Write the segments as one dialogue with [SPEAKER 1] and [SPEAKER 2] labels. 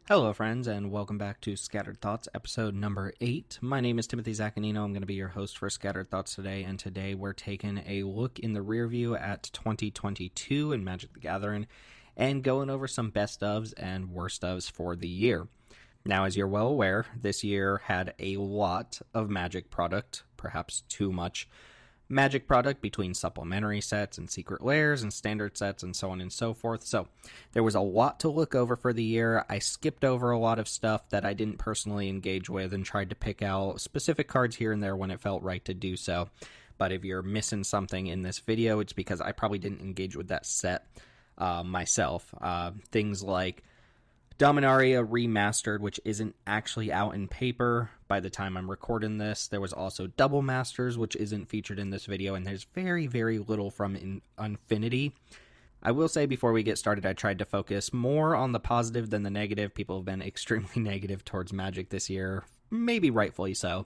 [SPEAKER 1] Hello, friends, and welcome back to Scattered Thoughts, episode number 8. My name is Timothy Zaccanino. I'm going to be your host for Scattered Thoughts today, and today we're taking a look in the rear view at 2022 in Magic the Gathering and going over some best ofs and worst ofs for the year. Now, as you're well aware, this year had a lot of Magic product, perhaps too much Magic product between supplementary sets and secret lairs and standard sets and so on and so forth. So there was a lot to look over for the year. I skipped over a lot of stuff that I didn't personally engage with and tried to pick out specific cards here and there when it felt right to do so. But if you're missing something in this video, it's because I probably didn't engage with that set myself. Things like Dominaria Remastered, which isn't actually out in paper by the time I'm recording this. There was also Double Masters, which isn't featured in this video, and there's very, very little from Infinity. I will say before we get started, I tried to focus more on the positive than the negative. People have been extremely negative towards Magic this year, maybe rightfully so,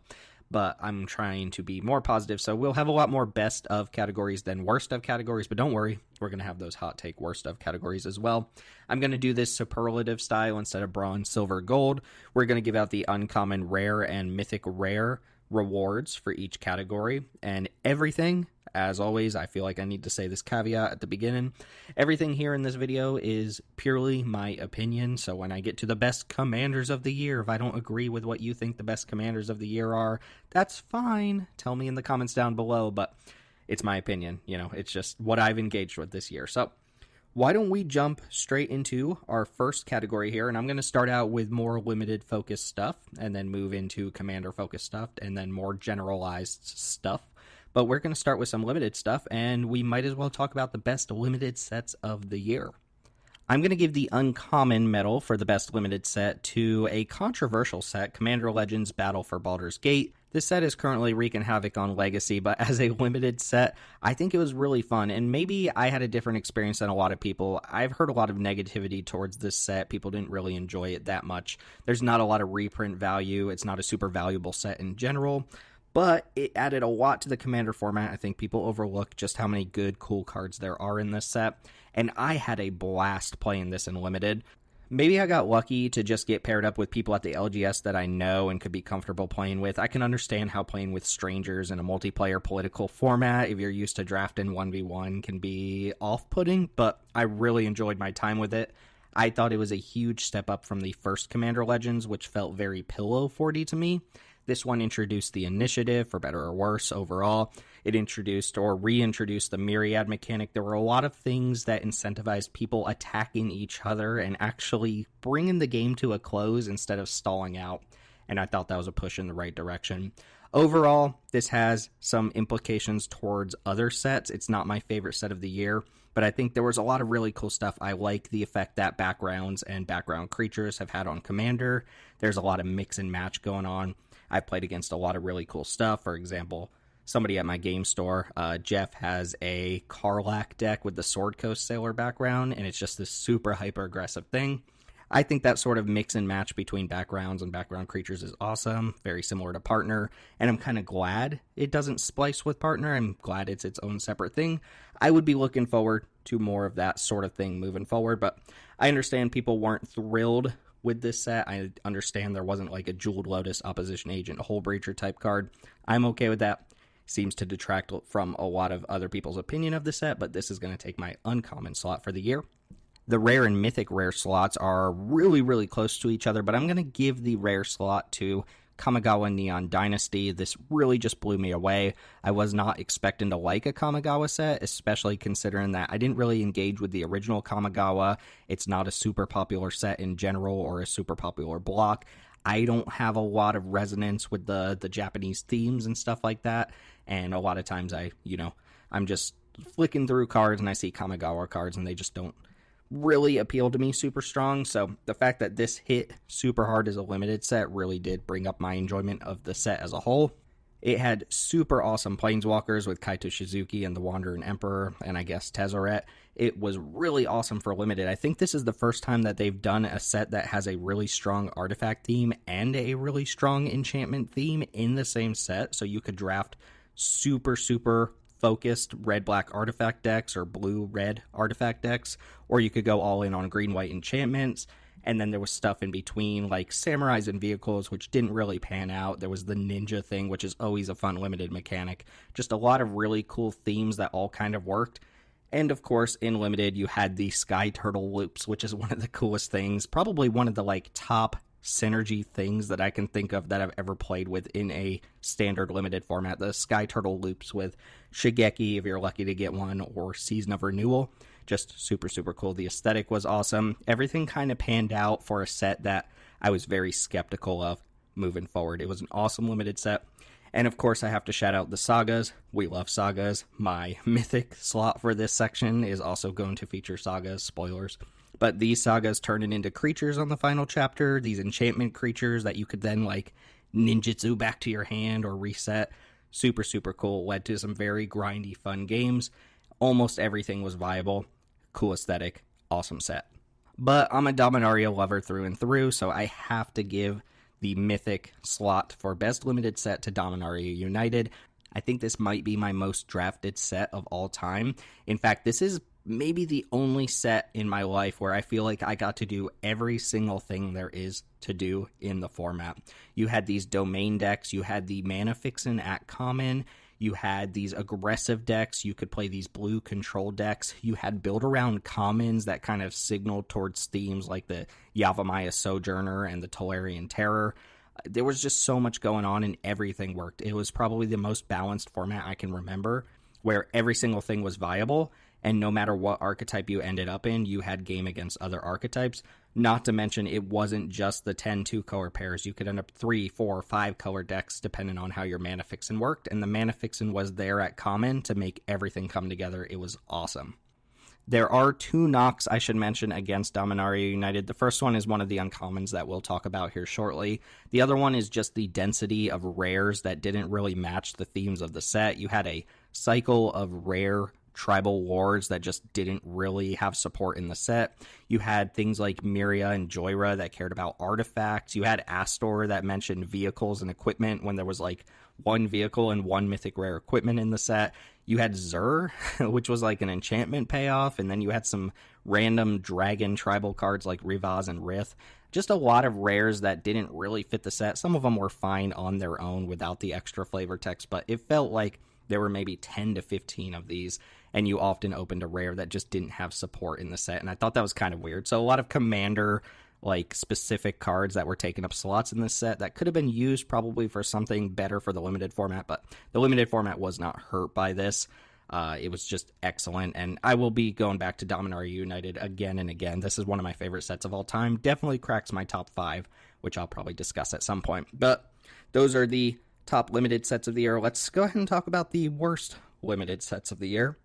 [SPEAKER 1] but I'm trying to be more positive, so we'll have a lot more best of categories than worst of categories, but don't worry, we're going to have those hot take worst of categories as well. I'm going to do this superlative style instead of bronze, silver, gold. We're going to give out the uncommon, rare, and mythic rare rewards for each category, and everything, as always, I feel like I need to say this caveat at the beginning, everything here in this video is purely my opinion, so when I get to the best commanders of the year, if I don't agree with what you think the best commanders of the year are, that's fine, tell me in the comments down below, but it's my opinion, it's just what I've engaged with this year. So why don't we jump straight into our first category here, and I'm going to start out with more limited focus stuff, and then move into commander focused stuff, and then more generalized stuff. But we're going to start with some limited stuff, and we might as well talk about the best limited sets of the year. I'm going to give the uncommon medal for the best limited set to a controversial set, Commander Legends Battle for Baldur's Gate. This set is currently wreaking havoc on Legacy, but as a limited set, I think it was really fun, and maybe I had a different experience than a lot of people. I've heard a lot of negativity towards this set. People didn't really enjoy it that much. There's not a lot of reprint value. It's not a super valuable set in general, but it added a lot to the Commander format. I think people overlook just how many good, cool cards there are in this set, and I had a blast playing this in Limited. Maybe I got lucky to just get paired up with people at the LGS that I know and could be comfortable playing with. I can understand how playing with strangers in a multiplayer political format, if you're used to drafting 1v1, can be off-putting, but I really enjoyed my time with it. I thought it was a huge step up from the first Commander Legends, which felt very pillow forty to me. This one introduced the initiative, for better or worse, overall. It introduced or reintroduced the myriad mechanic. There were a lot of things that incentivized people attacking each other and actually bringing the game to a close instead of stalling out. And I thought that was a push in the right direction. Overall, this has some implications towards other sets. It's not my favorite set of the year, but I think there was a lot of really cool stuff. I like the effect that backgrounds and background creatures have had on Commander. There's a lot of mix and match going on. I've played against a lot of really cool stuff. For example, somebody at my game store, Jeff, has a Karlach deck with the Sword Coast Sailor background, and it's just this super hyper-aggressive thing. I think that sort of mix and match between backgrounds and background creatures is awesome, very similar to Partner, and I'm kind of glad it doesn't splice with Partner. I'm glad it's its own separate thing. I would be looking forward to more of that sort of thing moving forward, but I understand people weren't thrilled with this set. I understand there wasn't like a Jeweled Lotus Opposition Agent Hull Breacher type card. I'm okay with that. Seems to detract from a lot of other people's opinion of the set, but this is going to take my uncommon slot for the year. The rare and mythic rare slots are really, really close to each other, but I'm going to give the rare slot to Kamigawa Neon Dynasty. This really just blew me away. I was not expecting to like a Kamigawa set, especially considering that I didn't really engage with the original Kamigawa. It's not a super popular set in general or a super popular block. I don't have a lot of resonance with the Japanese themes and stuff like that, and a lot of times I'm just flicking through cards and I see Kamigawa cards and they just don't really appealed to me super strong. So the fact that this hit super hard as a limited set really did bring up my enjoyment of the set as a whole. It had super awesome Planeswalkers with Kaito Shizuki and the Wandering Emperor, and I guess Tezzeret. It was really awesome for limited. I think this is the first time that they've done a set that has a really strong artifact theme and a really strong enchantment theme in the same set. So you could draft super focused red-black artifact decks or blue-red artifact decks, or you could go all in on green-white enchantments. and then there was stuff in between, like samurais and vehicles, which didn't really pan out. There was the ninja thing, which is always a fun limited mechanic. Just a lot of really cool themes that all kind of worked. And of course, in limited, you had the Sky Turtle loops, which is one of the coolest things. Probably one of the like top synergy things that I can think of that I've ever played with in a standard limited format. The Sky Turtle loops with Shigeki, if you're lucky to get one, or Season of Renewal. Just super, super cool. The aesthetic was awesome. Everything kind of panned out for a set that I was very skeptical of moving forward. It was an awesome limited set. And of course, I have to shout out the sagas. We love sagas. My mythic slot for this section is also going to feature sagas, spoilers. But these sagas turn it into creatures on the final chapter, these enchantment creatures that you could then like ninjutsu back to your hand or reset. Super, super cool. Led to some very grindy, fun games. Almost everything was viable. Cool aesthetic. Awesome set. But I'm a Dominaria lover through and through, so I have to give the mythic slot for best limited set to Dominaria United. I think this might be my most drafted set of all time. In fact, this is maybe the only set in my life where I feel like I got to do every single thing there is to do in the format. You had these domain decks, you had the Mana Fixin at common, you had these aggressive decks, you could play these blue control decks, you had build around commons that kind of signaled towards themes like the Yavimaya Sojourner and the Tolarian Terror. There was just so much going on and everything worked. It was probably the most balanced format I can remember, where every single thing was viable, and no matter what archetype you ended up in, you had game against other archetypes. Not to mention, it wasn't just the 10 2-color pairs. You could end up 3, 4, 5-color decks depending on how your Mana Fixin worked, and the Mana Fixin was there at common to make everything come together. It was awesome. There are 2 knocks I should mention against Dominaria United. The first one is one of the uncommons that we'll talk about here shortly. The other one is just the density of rares that didn't really match the themes of the set. You had a cycle of rare tribal wars that just didn't really have support in the set. You had things like Miria and Joyra that cared about artifacts. You had Astor that mentioned vehicles and equipment when there was like 1 vehicle and 1 mythic rare equipment in the set. You had Zur, which was like an enchantment payoff, and then you had some random dragon tribal cards like Rivaz and Rith. Just a lot of rares that didn't really fit the set. Some of them were fine on their own without the extra flavor text, but it felt like there were maybe 10 to 15 of these, and you often opened a rare that just didn't have support in the set, and I thought that was kind of weird. So a lot of commander like specific cards that were taking up slots in this set that could have been used probably for something better for the limited format, but the limited format was not hurt by this. It was just excellent, and I will be going back to Dominaria United again and again. This is one of my favorite sets of all time. Definitely cracks my top 5, which I'll probably discuss at some point. But those are the top limited sets of the year. Let's go ahead and talk about the worst limited sets of the year.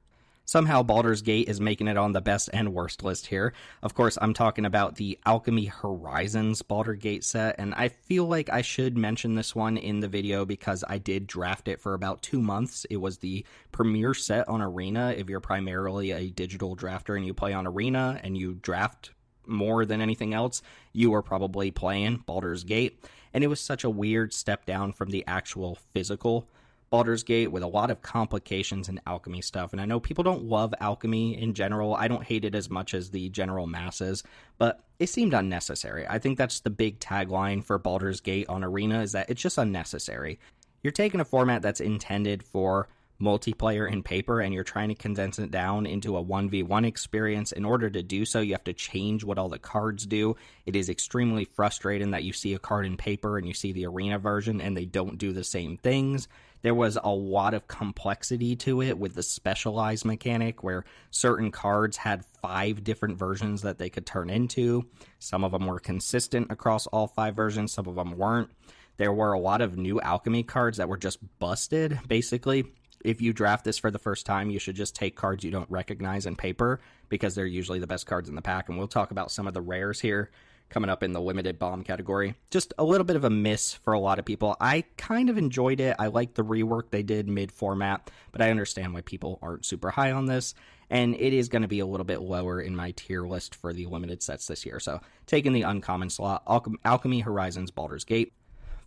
[SPEAKER 1] Somehow Baldur's Gate is making it on the best and worst list here. Of course, I'm talking about the Alchemy Horizons Baldur's Gate set, and I feel like I should mention this one in the video because I did draft it for about 2 months. It was the premier set on Arena. If you're primarily a digital drafter and you play on Arena and you draft more than anything else, you are probably playing Baldur's Gate. And it was such a weird step down from the actual physical Baldur's Gate with a lot of complications and alchemy stuff. And I know people don't love alchemy in general. I don't hate it as much as the general masses, but it seemed unnecessary. I think that's the big tagline for Baldur's Gate on Arena, is that it's just unnecessary. You're taking a format that's intended for multiplayer in paper and you're trying to condense it down into a 1v1 experience. In order to do so, you have to change what all the cards do. It is extremely frustrating that you see a card in paper and you see the Arena version and they don't do the same things. There was a lot of complexity to it with the specialized mechanic where certain cards had 5 different versions that they could turn into. Some of them were consistent across all 5 versions, some of them weren't. There were a lot of new alchemy cards that were just busted. Basically, if you draft this for the first time, you should just take cards you don't recognize in paper because they're usually the best cards in the pack. And we'll talk about some of the rares here coming up in the limited bomb category. Just a little bit of a miss for a lot of people. I kind of enjoyed it. I like the rework they did mid-format, but I understand why people aren't super high on this, and it is going to be a little bit lower in my tier list for the limited sets this year. So taking the uncommon slot, Alchemy Horizons Baldur's Gate.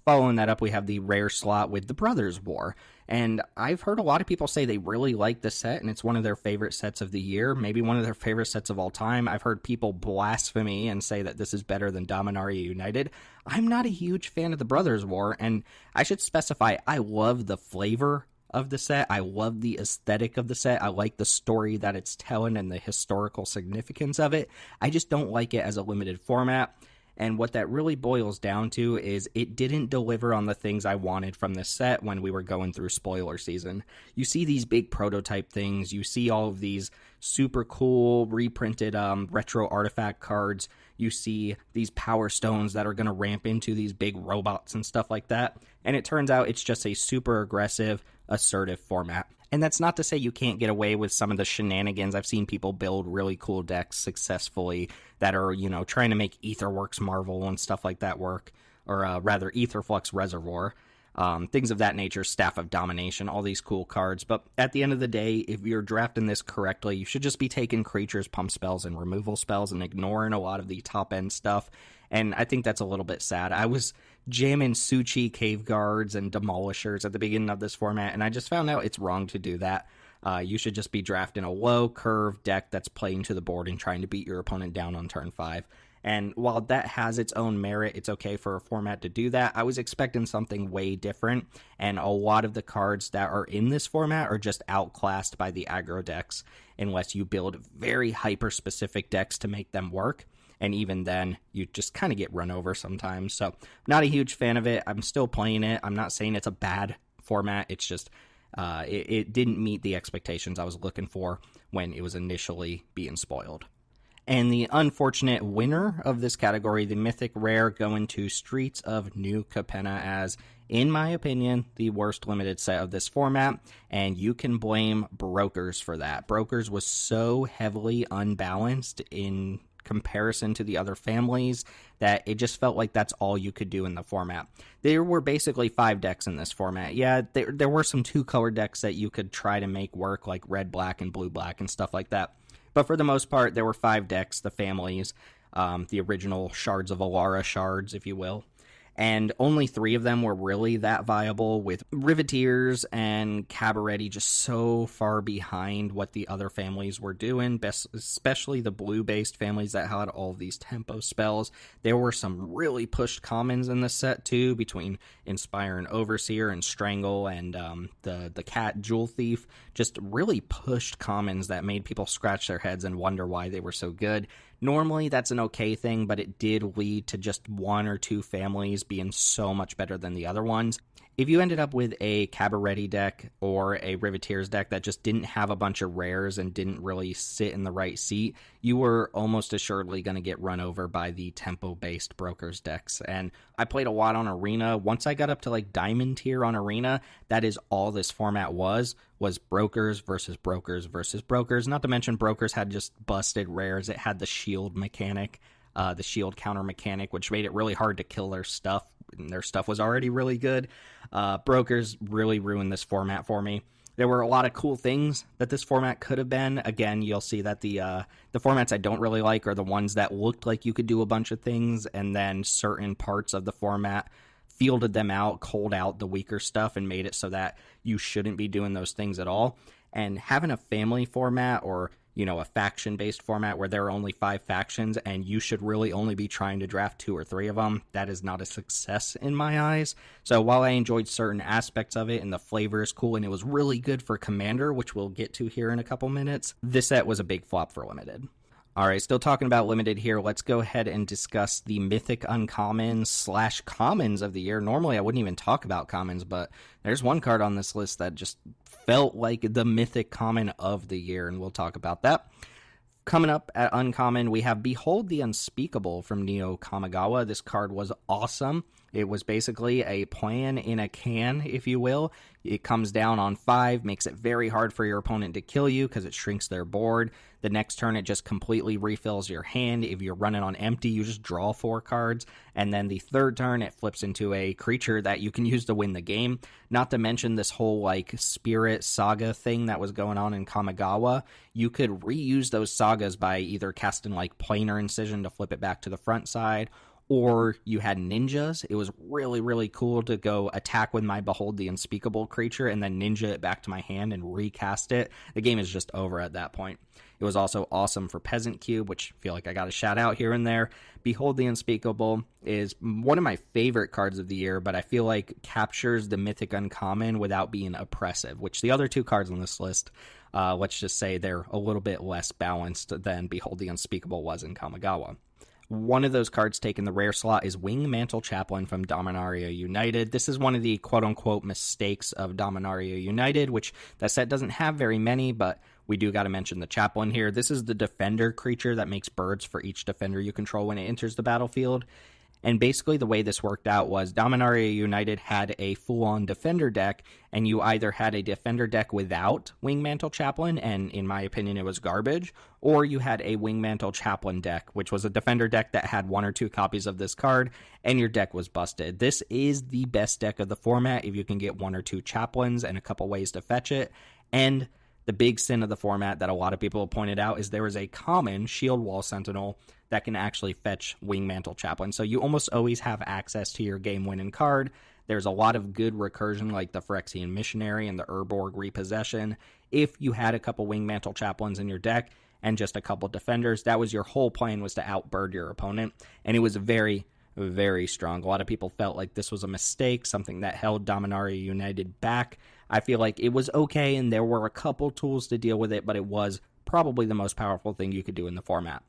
[SPEAKER 1] Following that up, we have the rare slot with the Brothers War. And I've heard a lot of people say they really like the set, and it's one of their favorite sets of the year, maybe one of their favorite sets of all time. I've heard people blaspheme and say that this is better than Dominaria United. I'm not a huge fan of the Brothers War, and I should specify, I love the flavor of the set. I love the aesthetic of the set. I like the story that it's telling and the historical significance of it. I just don't like it as a limited format. And what that really boils down to is it didn't deliver on the things I wanted from this set when we were going through spoiler season. You see these big prototype things. You see all of these super cool reprinted retro artifact cards. You see these power stones that are going to ramp into these big robots and stuff like that. And it turns out it's just a super aggressive, assertive format. And that's not to say you can't get away with some of the shenanigans. I've seen people build really cool decks successfully that are, trying to make Aetherworks Marvel and stuff like that work, or rather Aetherflux Reservoir, things of that nature, Staff of Domination, all these cool cards. But at the end of the day, if you're drafting this correctly, you should just be taking creatures, pump spells, and removal spells and ignoring a lot of the top-end stuff. And I think that's a little bit sad. I was jamming Su-Chi Cave Guards and Demolishers at the beginning of this format, and I just found out it's wrong to do that. You should just be drafting a low curve deck that's playing to the board and trying to beat your opponent down on turn 5. And while that has its own merit, it's okay for a format to do that. I was expecting something way different, and a lot of the cards that are in this format are just outclassed by the aggro decks unless you build very hyper-specific decks to make them work. And even then, you just kind of get run over sometimes. So, not a huge fan of it. I'm still playing it. I'm not saying it's a bad format. It's just, it didn't meet the expectations I was looking for when it was initially being spoiled. And the unfortunate winner of this category, the Mythic Rare, going to Streets of New Capenna as, in my opinion, the worst limited set of this format, and you can blame Brokers for that. Brokers was so heavily unbalanced in comparison to the other families that it just felt like that's all you could do in the format. There were basically 5 decks in this format. Yeah, there were some 2-color decks that you could try to make work, like red, black, and blue, black, and stuff like that. But for the most part, there were 5 decks, the families, the original Shards of Alara shards, if you will. And only 3 of them were really that viable, with Riveteers and Cabaretti just so far behind what the other families were doing, especially the blue-based families that had all of these tempo spells. There were some really pushed commons in the set, too, between Inspire and Overseer and Strangle and the Cat Jewel Thief. Just really pushed commons that made people scratch their heads and wonder why they were so good. Normally, that's an okay thing, but it did lead to just 1 or 2 families being so much better than the other ones. If you ended up with a Cabaretti deck or a Riveteers deck that just didn't have a bunch of rares and didn't really sit in the right seat, you were almost assuredly going to get run over by the tempo-based Brokers decks. And I played a lot on Arena. Once I got up to like Diamond tier on Arena, that is all this format was Brokers versus Brokers versus Brokers. Not to mention Brokers had just busted rares. It had the shield mechanic, the shield counter mechanic, which made it really hard to kill their stuff. And their stuff was already really good. Brokers really ruined this format for me. There were a lot of cool things that this format could have been. Again, you'll see that the formats I don't really like are the ones that looked like you could do a bunch of things, and then certain parts of the format fielded them out, culled out the weaker stuff, and made it so that you shouldn't be doing those things at all. And having a family format or a faction-based format where there are only 5 factions and you should really only be trying to draft 2 or 3 of them, that is not a success in my eyes. So while I enjoyed certain aspects of it and the flavor is cool and it was really good for Commander, which we'll get to here in a couple minutes, this set was a big flop for Limited. All right, still talking about Limited here. Let's go ahead and discuss the Mythic Uncommons / Commons of the year. Normally, I wouldn't even talk about Commons, but there's one card on this list that just felt like the Mythic Common of the year, and we'll talk about that. Coming up at Uncommon, we have Behold the Unspeakable from Neo Kamigawa. This card was awesome. It was basically a plan in a can, if you will. It comes down on 5, makes it very hard for your opponent to kill you because it shrinks their board. The next turn, it just completely refills your hand. If you're running on empty, you just draw 4 cards. And then the third turn, it flips into a creature that you can use to win the game. Not to mention this whole, Spirit Saga thing that was going on in Kamigawa. You could reuse those sagas by either casting, Planar Incision to flip it back to the front side, or you had ninjas. It was really, really cool to go attack with my Behold the Unspeakable creature and then ninja it back to my hand and recast it. The game is just over at that point. It was also awesome for Peasant Cube, which I feel like I got a shout out here and there. Behold the Unspeakable is one of my favorite cards of the year, but I feel like captures the Mythic Uncommon without being oppressive, which the other two cards on this list, let's just say they're a little bit less balanced than Behold the Unspeakable was in Kamigawa. One of those cards taking the rare slot is Wingmantle Chaplain from Dominaria United. This is one of the quote-unquote mistakes of Dominaria United, which that set doesn't have very many, but we do got to mention the Chaplain here. This is the defender creature that makes birds for each defender you control when it enters the battlefield. And basically the way this worked out was Dominaria United had a full-on defender deck, and you either had a defender deck without Wingmantle Chaplain, and in my opinion it was garbage, or you had a Wingmantle Chaplain deck, which was a defender deck that had 1 or 2 copies of this card, and your deck was busted. This is the best deck of the format if you can get 1 or 2 Chaplains and a couple ways to fetch it. And the big sin of the format that a lot of people have pointed out is there is a common Shield Wall Sentinel that can actually fetch Wingmantle Chaplain. So you almost always have access to your game-winning card. There's a lot of good recursion like the Phyrexian Missionary and the Urborg Repossession. If you had a couple Wingmantle Chaplains in your deck and just a couple defenders, that was your whole plan, was to outbird your opponent. And it was very, very strong. A lot of people felt like this was a mistake, something that held Dominaria United back. I feel like it was okay, and there were a couple tools to deal with it, but it was probably the most powerful thing you could do in the format.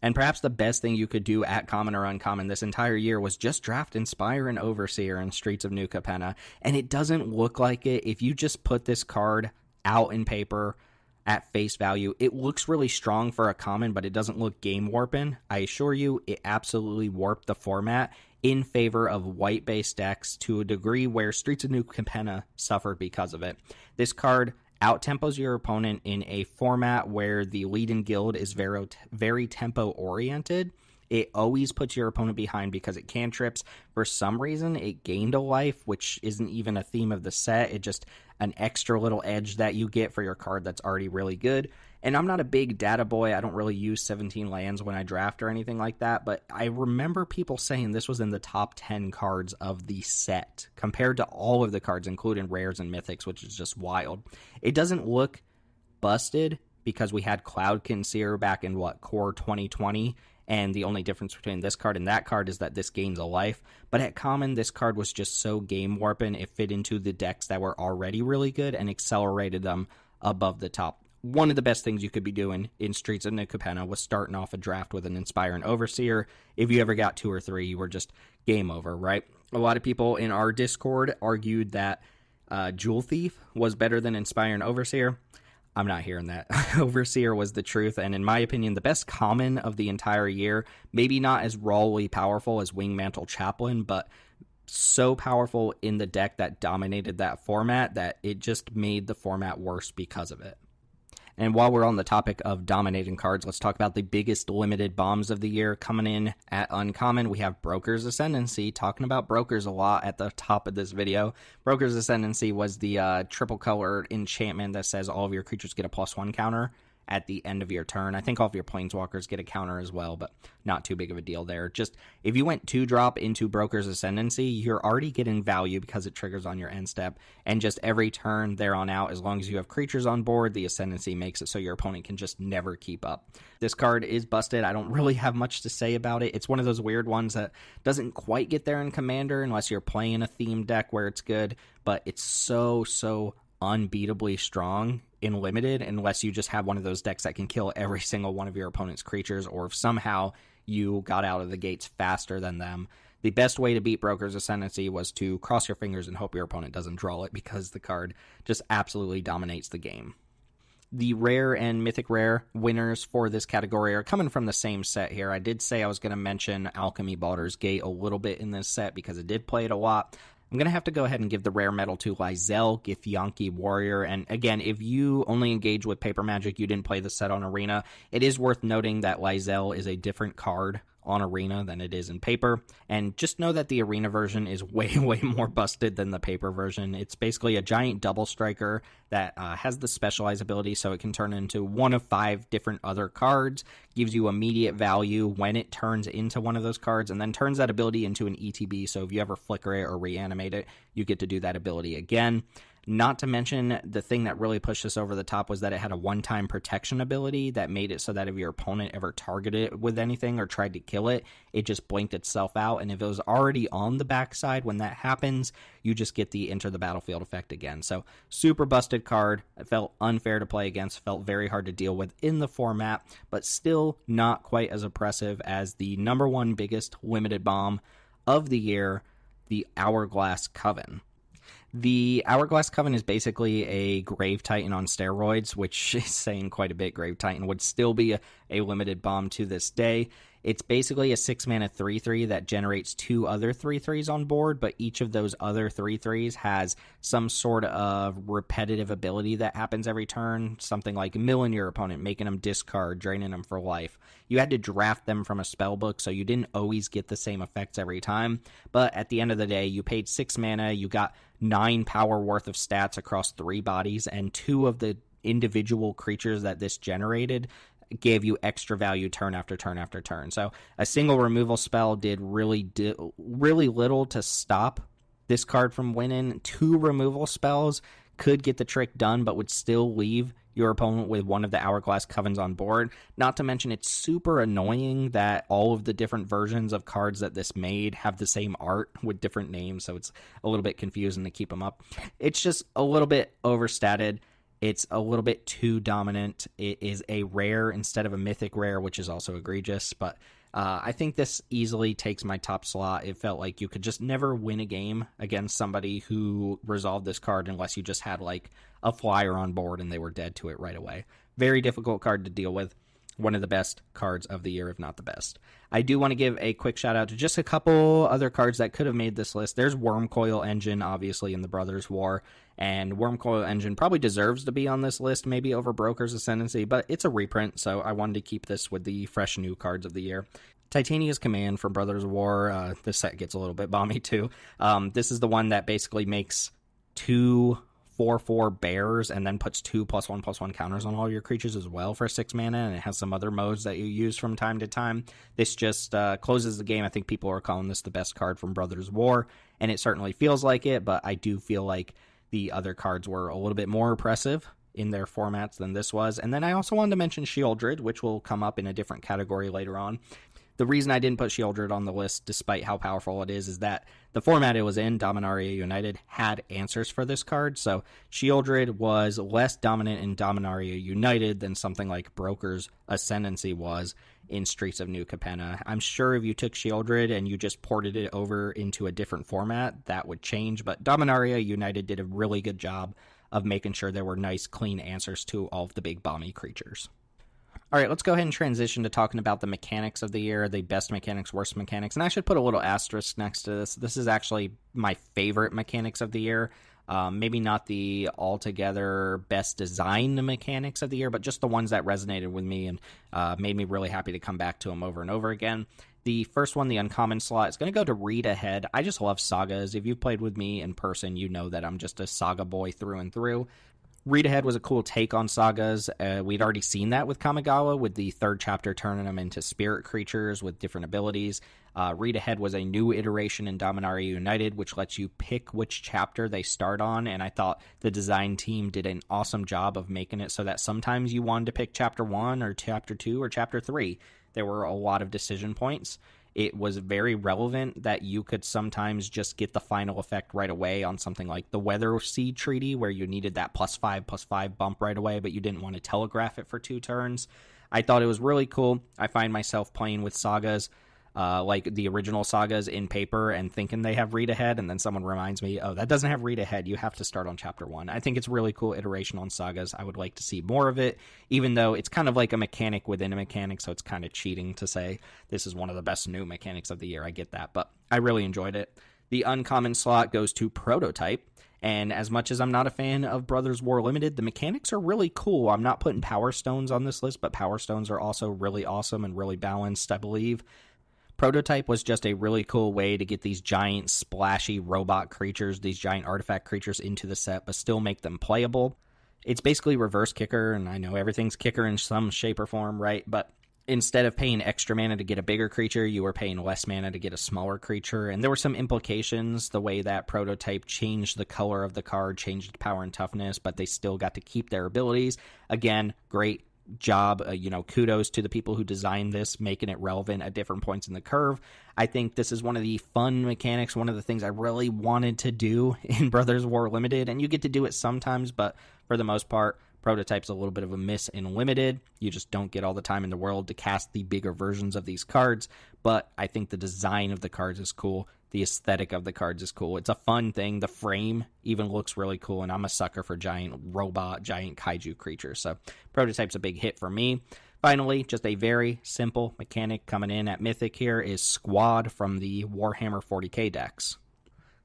[SPEAKER 1] And perhaps the best thing you could do at Common or Uncommon this entire year was just draft Inspire and Overseer in Streets of New Capenna. And it doesn't look like it. If you just put this card out in paper at face value, it looks really strong for a common, but it doesn't look game warping. I assure you, it absolutely warped the format in favor of white-based decks to a degree where Streets of New Capenna suffered because of it. This card outtempos your opponent in a format where the lead-in guild is very tempo-oriented. It always puts your opponent behind because it cantrips. For some reason, it gained a life, which isn't even a theme of the set. It's just an extra little edge that you get for your card that's already really good. And I'm not a big data boy. I don't really use 17 lands when I draft or anything like that. But I remember people saying this was in the top 10 cards of the set compared to all of the cards, including rares and mythics, which is just wild. It doesn't look busted because we had Cloudkin Seer back in, Core 2020. And the only difference between this card and that card is that this gains a life. But at Common, this card was just so game warping. It fit into the decks that were already really good and accelerated them above the top. One of the best things you could be doing in Streets of New Capenna was starting off a draft with an Inspire and Overseer. If you ever got 2 or 3, you were just game over, right? A lot of people in our Discord argued that Jewel Thief was better than Inspire and Overseer. I'm not hearing that. Overseer was the truth, and in my opinion, the best common of the entire year. Maybe not as rawly powerful as Wingmantle Chaplain, but so powerful in the deck that dominated that format that it just made the format worse because of it. And while we're on the topic of dominating cards, let's talk about the biggest limited bombs of the year. Coming in at Uncommon, we have Broker's Ascendancy. Talking about Brokers a lot at the top of this video. Broker's Ascendancy was the triple color enchantment that says all of your creatures get a +1 counter at the end of your turn. I think all of your Planeswalkers get a counter as well, but not too big of a deal there. Just, if you went 2-drop into Broker's Ascendancy, you're already getting value because it triggers on your end step, and just every turn there on out, as long as you have creatures on board, the Ascendancy makes it so your opponent can just never keep up. This card is busted. I don't really have much to say about it. It's one of those weird ones that doesn't quite get there in Commander unless you're playing a themed deck where it's good, but it's so unbeatably strong in Limited unless you just have one of those decks that can kill every single one of your opponent's creatures, or if somehow you got out of the gates faster than them. The best way to beat Broker's Ascendancy was to cross your fingers and hope your opponent doesn't draw it, because the card just absolutely dominates the game. The rare and mythic rare winners for this category are coming from the same set here. I did say I was going to mention Alchemy Baldur's Gate a little bit in this set because it did play it a lot. I'm going to have to go ahead and give the rare medal to Lyzel, Githyanki Warrior. And again, if you only engage with Paper Magic, you didn't play the set on Arena, it is worth noting that Lyzel is a different card on Arena than it is in paper. And just know that the Arena version is way, way more busted than the paper version. It's basically a giant double striker that has the specialized ability, so it can turn into one of 5 different other cards, gives you immediate value when it turns into one of those cards, and then turns that ability into an ETB, so if you ever flicker it or reanimate it, you get to do that ability again. Not to mention, the thing that really pushed this over the top was that it had a one-time protection ability that made it so that if your opponent ever targeted it with anything or tried to kill it, it just blinked itself out, and if it was already on the backside when that happens, you just get the enter the battlefield effect again. So, super busted card. It felt unfair to play against, felt very hard to deal with in the format, but still not quite as oppressive as the number 1 biggest limited bomb of the year, the Hourglass Coven. The Hourglass Coven is basically a Grave Titan on steroids, which is saying quite a bit. Grave Titan would still be a limited bomb to this day. It's basically a 6-mana 3/3 that generates 2 other 3/3s on board, but each of those other 3/3s has some sort of repetitive ability that happens every turn, something like milling your opponent, making them discard, draining them for life. You had to draft them from a spellbook, so you didn't always get the same effects every time, but at the end of the day, you paid 6 mana, you got 9 power worth of stats across 3 bodies, and 2 of the individual creatures that this generated gave you extra value turn after turn after turn. So a single removal spell did really little to stop this card from winning. 2 removal spells could get the trick done, but would still leave your opponent with one of the Hourglass Covens on board. Not to mention, it's super annoying that all of the different versions of cards that this made have the same art with different names, so it's a little bit confusing to keep them up. It's just a little bit overstated. It's a little bit too dominant. It is a rare instead of a mythic rare, which is also egregious, but I think this easily takes my top slot. It felt like you could just never win a game against somebody who resolved this card unless you just had like a flyer on board and they were dead to it right away. Very difficult card to deal with. One of the best cards of the year, if not the best. I do want to give a quick shout out to just a couple other cards that could have made this list. There's Wormcoil Engine, obviously, in the Brothers' War, and Wormcoil Engine probably deserves to be on this list, maybe over Broker's Ascendancy, but it's a reprint, so I wanted to keep this with the fresh new cards of the year. Titania's Command from Brothers' War. This set gets a little bit bomby, too. This is the one that basically makes 2 4/4 bears and then puts 2 +1/+1 counters on all your creatures as well for 6 mana, and it has some other modes that you use from time to time. This just closes the game. I think people are calling this the best card from Brothers' War, and it certainly feels like it, but I do feel like the other cards were a little bit more oppressive in their formats than this was. And then I also wanted to mention Sheoldred, which will come up in a different category later on. The reason I didn't put Sheoldred on the list, despite how powerful it is that the format it was in, Dominaria United, had answers for this card. So Sheoldred was less dominant in Dominaria United than something like Broker's Ascendancy was in Streets of New Capenna. I'm sure if you took Sheoldred and you just ported it over into a different format, that would change. But Dominaria United did a really good job of making sure there were nice, clean answers to all of the big bomby creatures. All right, let's go ahead and transition to talking about the mechanics of the year, the best mechanics, worst mechanics. And I should put a little asterisk next to this. This is actually my favorite mechanics of the year. Maybe not the altogether best design mechanics of the year, but just the ones that resonated with me and made me really happy to come back to them over and over again. The first one, the uncommon slot, is going to go to Read Ahead. I just love sagas. If you've played with me in person, you know that I'm just a saga boy through and through. Read Ahead was a cool take on sagas. We'd already seen that with Kamigawa, with the 3rd chapter turning them into spirit creatures with different abilities. Read Ahead was a new iteration in Dominaria United, which lets you pick which chapter they start on, and I thought the design team did an awesome job of making it so that sometimes you wanted to pick Chapter 1 or Chapter 2 or Chapter 3. There were a lot of decision points. It was very relevant that you could sometimes just get the final effect right away on something like the Weather Seed Treaty, where you needed that +5/+5 bump right away, but you didn't want to telegraph it for 2 turns. I thought it was really cool. I find myself playing with sagas, like the original sagas in paper, and thinking they have Read Ahead, and then someone reminds me, oh, that doesn't have Read Ahead. You have to start on Chapter 1. I think it's really cool iteration on sagas. I would like to see more of it, even though it's kind of like a mechanic within a mechanic, so it's kind of cheating to say this is one of the best new mechanics of the year. I get that, but I really enjoyed it. The uncommon slot goes to Prototype, and as much as I'm not a fan of Brothers' War Limited, the mechanics are really cool. I'm not putting Power Stones on this list, but Power Stones are also really awesome and really balanced, I believe. Prototype was just a really cool way to get these giant splashy robot creatures, these giant artifact creatures into the set, but still make them playable. It's basically reverse kicker, and I know everything's kicker in some shape or form, right? But instead of paying extra mana to get a bigger creature, you were paying less mana to get a smaller creature. And there were some implications, the way that Prototype changed the color of the card, changed power and toughness, but they still got to keep their abilities. Again, great job. Kudos to the people who designed this, making it relevant at different points in the curve. I think this is one of the fun mechanics, one of the things I really wanted to do in Brothers War Limited, and you get to do it sometimes, but for the most part, Prototype's a little bit of a miss in Limited. You just don't get all the time in the world to cast the bigger versions of these cards, but I think the design of the cards is cool. The aesthetic of the cards is cool. It's a fun thing. The frame even looks really cool, and I'm a sucker for giant robot, giant kaiju creatures, so Prototype's a big hit for me. Finally, just a very simple mechanic coming in at Mythic here is Squad from the Warhammer 40k decks.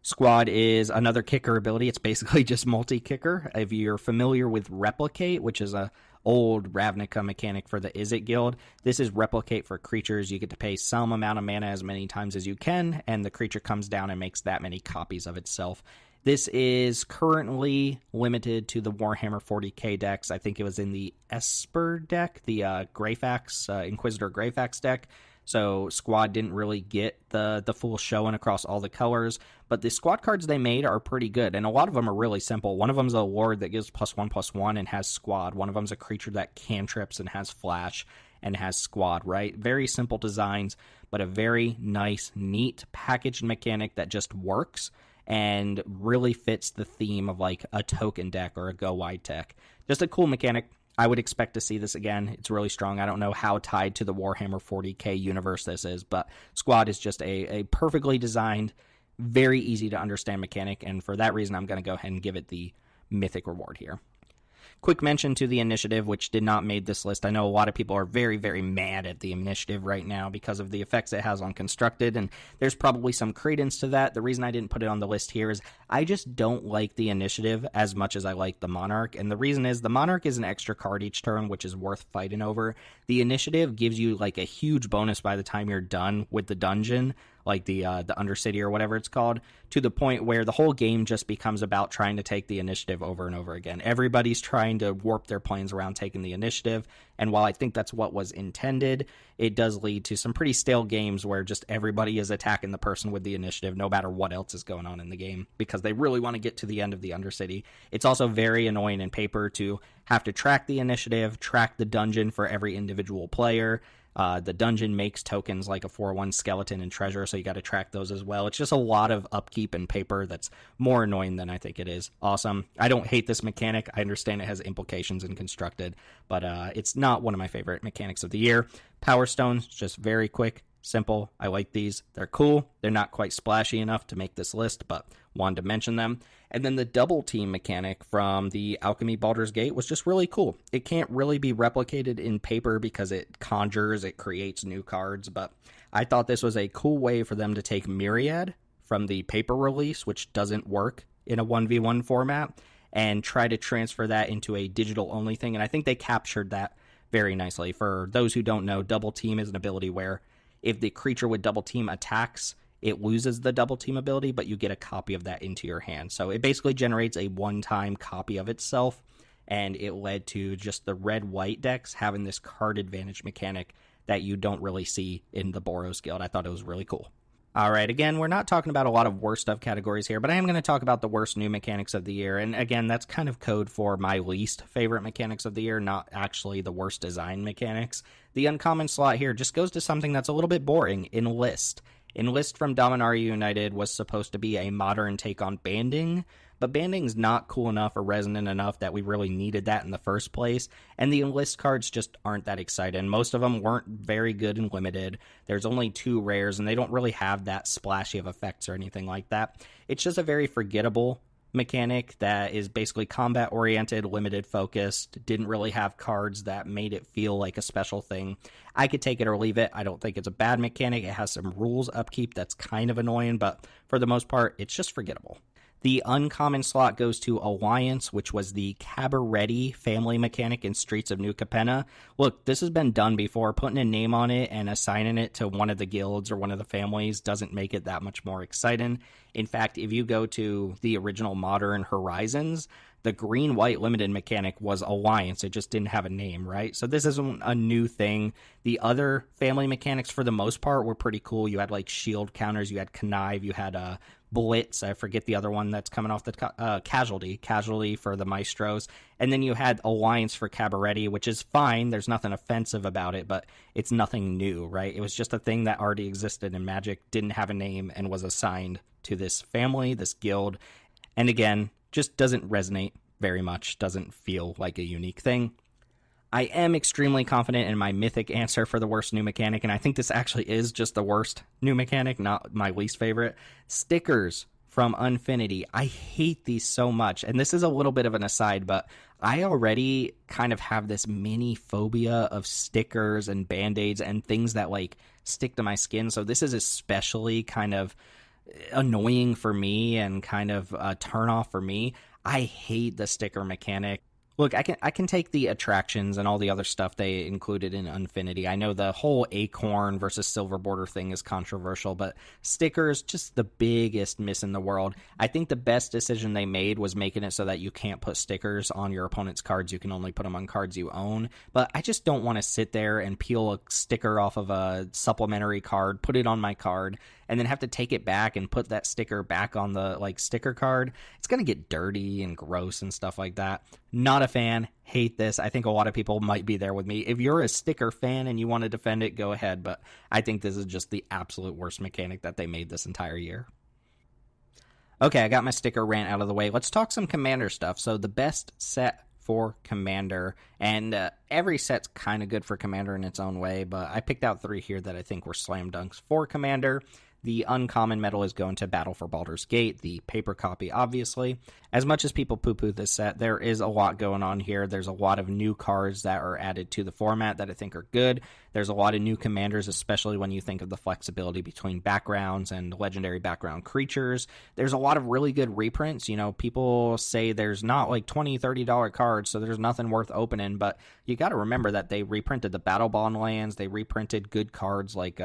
[SPEAKER 1] Squad is another kicker ability. It's basically just multi-kicker. If you're familiar with Replicate, which is a old Ravnica mechanic for the Izzet Guild, this is Replicate for creatures. You get to pay some amount of mana as many times as you can, and the creature comes down and makes that many copies of itself. This is currently limited to the Warhammer 40k decks. I think it was in the Esper deck, the Greyfax, Inquisitor Greyfax deck. So Squad didn't really get the full showing across all the colors, but the Squad cards they made are pretty good, and a lot of them are really simple. One of them's a Lord that gives +1/+1 and has Squad. One of them's a creature that cantrips and has Flash and has Squad, right? Very simple designs, but a very nice, neat packaged mechanic that just works and really fits the theme of like a token deck or a go wide deck. Just a cool mechanic. I would expect to see this again. It's really strong. I don't know how tied to the Warhammer 40k universe this is, but Squad is just a perfectly designed, very easy to understand mechanic, and for that reason I'm going to go ahead and give it the Mythic reward here. Quick mention to the initiative, which did not make this list. I know a lot of people are very, very mad at the initiative right now because of the effects it has on Constructed, and there's probably some credence to that. The reason I didn't put it on the list here is I just don't like the initiative as much as I like the Monarch, and the reason is the Monarch is an extra card each turn, which is worth fighting over. The initiative gives you like a huge bonus by the time you're done with the dungeon, like the Undercity or whatever it's called, to the point where the whole game just becomes about trying to take the initiative over and over again. Everybody's trying to warp their plans around taking the initiative, and while I think that's what was intended, it does lead to some pretty stale games where just everybody is attacking the person with the initiative no matter what else is going on in the game, because they really want to get to the end of the Undercity. It's also very annoying in paper to have to track the initiative, track the dungeon for every individual player. The dungeon makes tokens like a 4/1 skeleton and treasure, so you got to track those as well. It's just a lot of upkeep and paper that's more annoying than I think it is awesome. I don't hate this mechanic. I understand it has implications in Constructed, but it's not one of my favorite mechanics of the year. Power Stones, just very quick, simple. I like these. They're cool. They're not quite splashy enough to make this list, but wanted to mention them. And then the double team mechanic from the Alchemy Baldur's Gate was just really cool. It can't really be replicated in paper because it conjures, it creates new cards, but I thought this was a cool way for them to take Myriad from the paper release, which doesn't work in a 1v1 format, and try to transfer that into a digital only thing, and I think they captured that very nicely. For those who don't know, double team is an ability where if the creature with double team attacks, it loses the double team ability, but you get a copy of that into your hand. So it basically generates a one-time copy of itself, and it led to just the red-white decks having this card advantage mechanic that you don't really see in the Boros Guild. I thought it was really cool. All right, again, we're not talking about a lot of worst of categories here, but I am going to talk about the worst new mechanics of the year. And again, that's kind of code for my least favorite mechanics of the year, not actually the worst design mechanics. The uncommon slot here just goes to something that's a little bit boring, Enlist. Enlist from Dominaria United was supposed to be a modern take on banding, but banding's not cool enough or resonant enough that we really needed that in the first place, and the Enlist cards just aren't that exciting. Most of them weren't very good and limited. There's only 2 rares, and they don't really have that splashy of effects or anything like that. It's just a very forgettable mechanic that is basically combat oriented, limited focused, didn't really have cards that made it feel like a special thing. I could take it or leave it. I don't think it's a bad mechanic. It has some rules upkeep that's kind of annoying, but for the most part, it's just forgettable. The uncommon slot goes to Alliance, which was the Cabaretti family mechanic in Streets of New Capenna. Look, this has been done before. Putting a name on it and assigning it to one of the guilds or one of the families doesn't make it that much more exciting. In fact, if you go to the original Modern Horizons, the green-white limited mechanic was Alliance. It just didn't have a name, right? So this isn't a new thing. The other family mechanics, for the most part, were pretty cool. You had, like, shield counters. You had Connive. You had Blitz. I forget the other one that's coming off the Casualty for the Maestros. And then you had Alliance for Cabaretti, which is fine. There's nothing offensive about it, but it's nothing new, right? It was just a thing that already existed in Magic, didn't have a name, and was assigned to this family, this guild. And again, just doesn't resonate very much, doesn't feel like a unique thing. I am extremely confident in my mythic answer for the worst new mechanic, and I think this actually is just the worst new mechanic, not my least favorite. Stickers from Unfinity. I hate these so much, and this is a little bit of an aside, but I already kind of have this mini phobia of stickers and band-aids and things that, like, stick to my skin, so this is especially kind of annoying for me and kind of a turn off for me. I hate the sticker mechanic. Look, I can take the attractions and all the other stuff they included in Unfinity. I know the whole Acorn versus Silver Border thing is controversial, but stickers, just the biggest miss in the world. I think the best decision they made was making it so that you can't put stickers on your opponent's cards. You can only put them on cards you own. But I just don't want to sit there and peel a sticker off of a supplementary card, put it on my card, and then have to take it back and put that sticker back on the, like, sticker card. It's going to get dirty and gross and stuff like that. Not a fan. Hate this. I think a lot of people might be there with me. If you're a sticker fan and you want to defend it, go ahead. But I think this is just the absolute worst mechanic that they made this entire year. Okay, I got my sticker rant out of the way. Let's talk some Commander stuff. So the best set for Commander, and every set's kind of good for Commander in its own way, but I picked out 3 here that I think were slam dunks for Commander. The uncommon medal is going to Battle for Baldur's Gate, the paper copy, obviously. As much as people poo-poo this set, there is a lot going on here. There's a lot of new cards that are added to the format that I think are good. There's a lot of new commanders, especially when you think of the flexibility between backgrounds and legendary background creatures. There's a lot of really good reprints. You know, people say there's not like $20, $30 cards, so there's nothing worth opening, but you got to remember that they reprinted the Battle Bond lands. They reprinted good cards like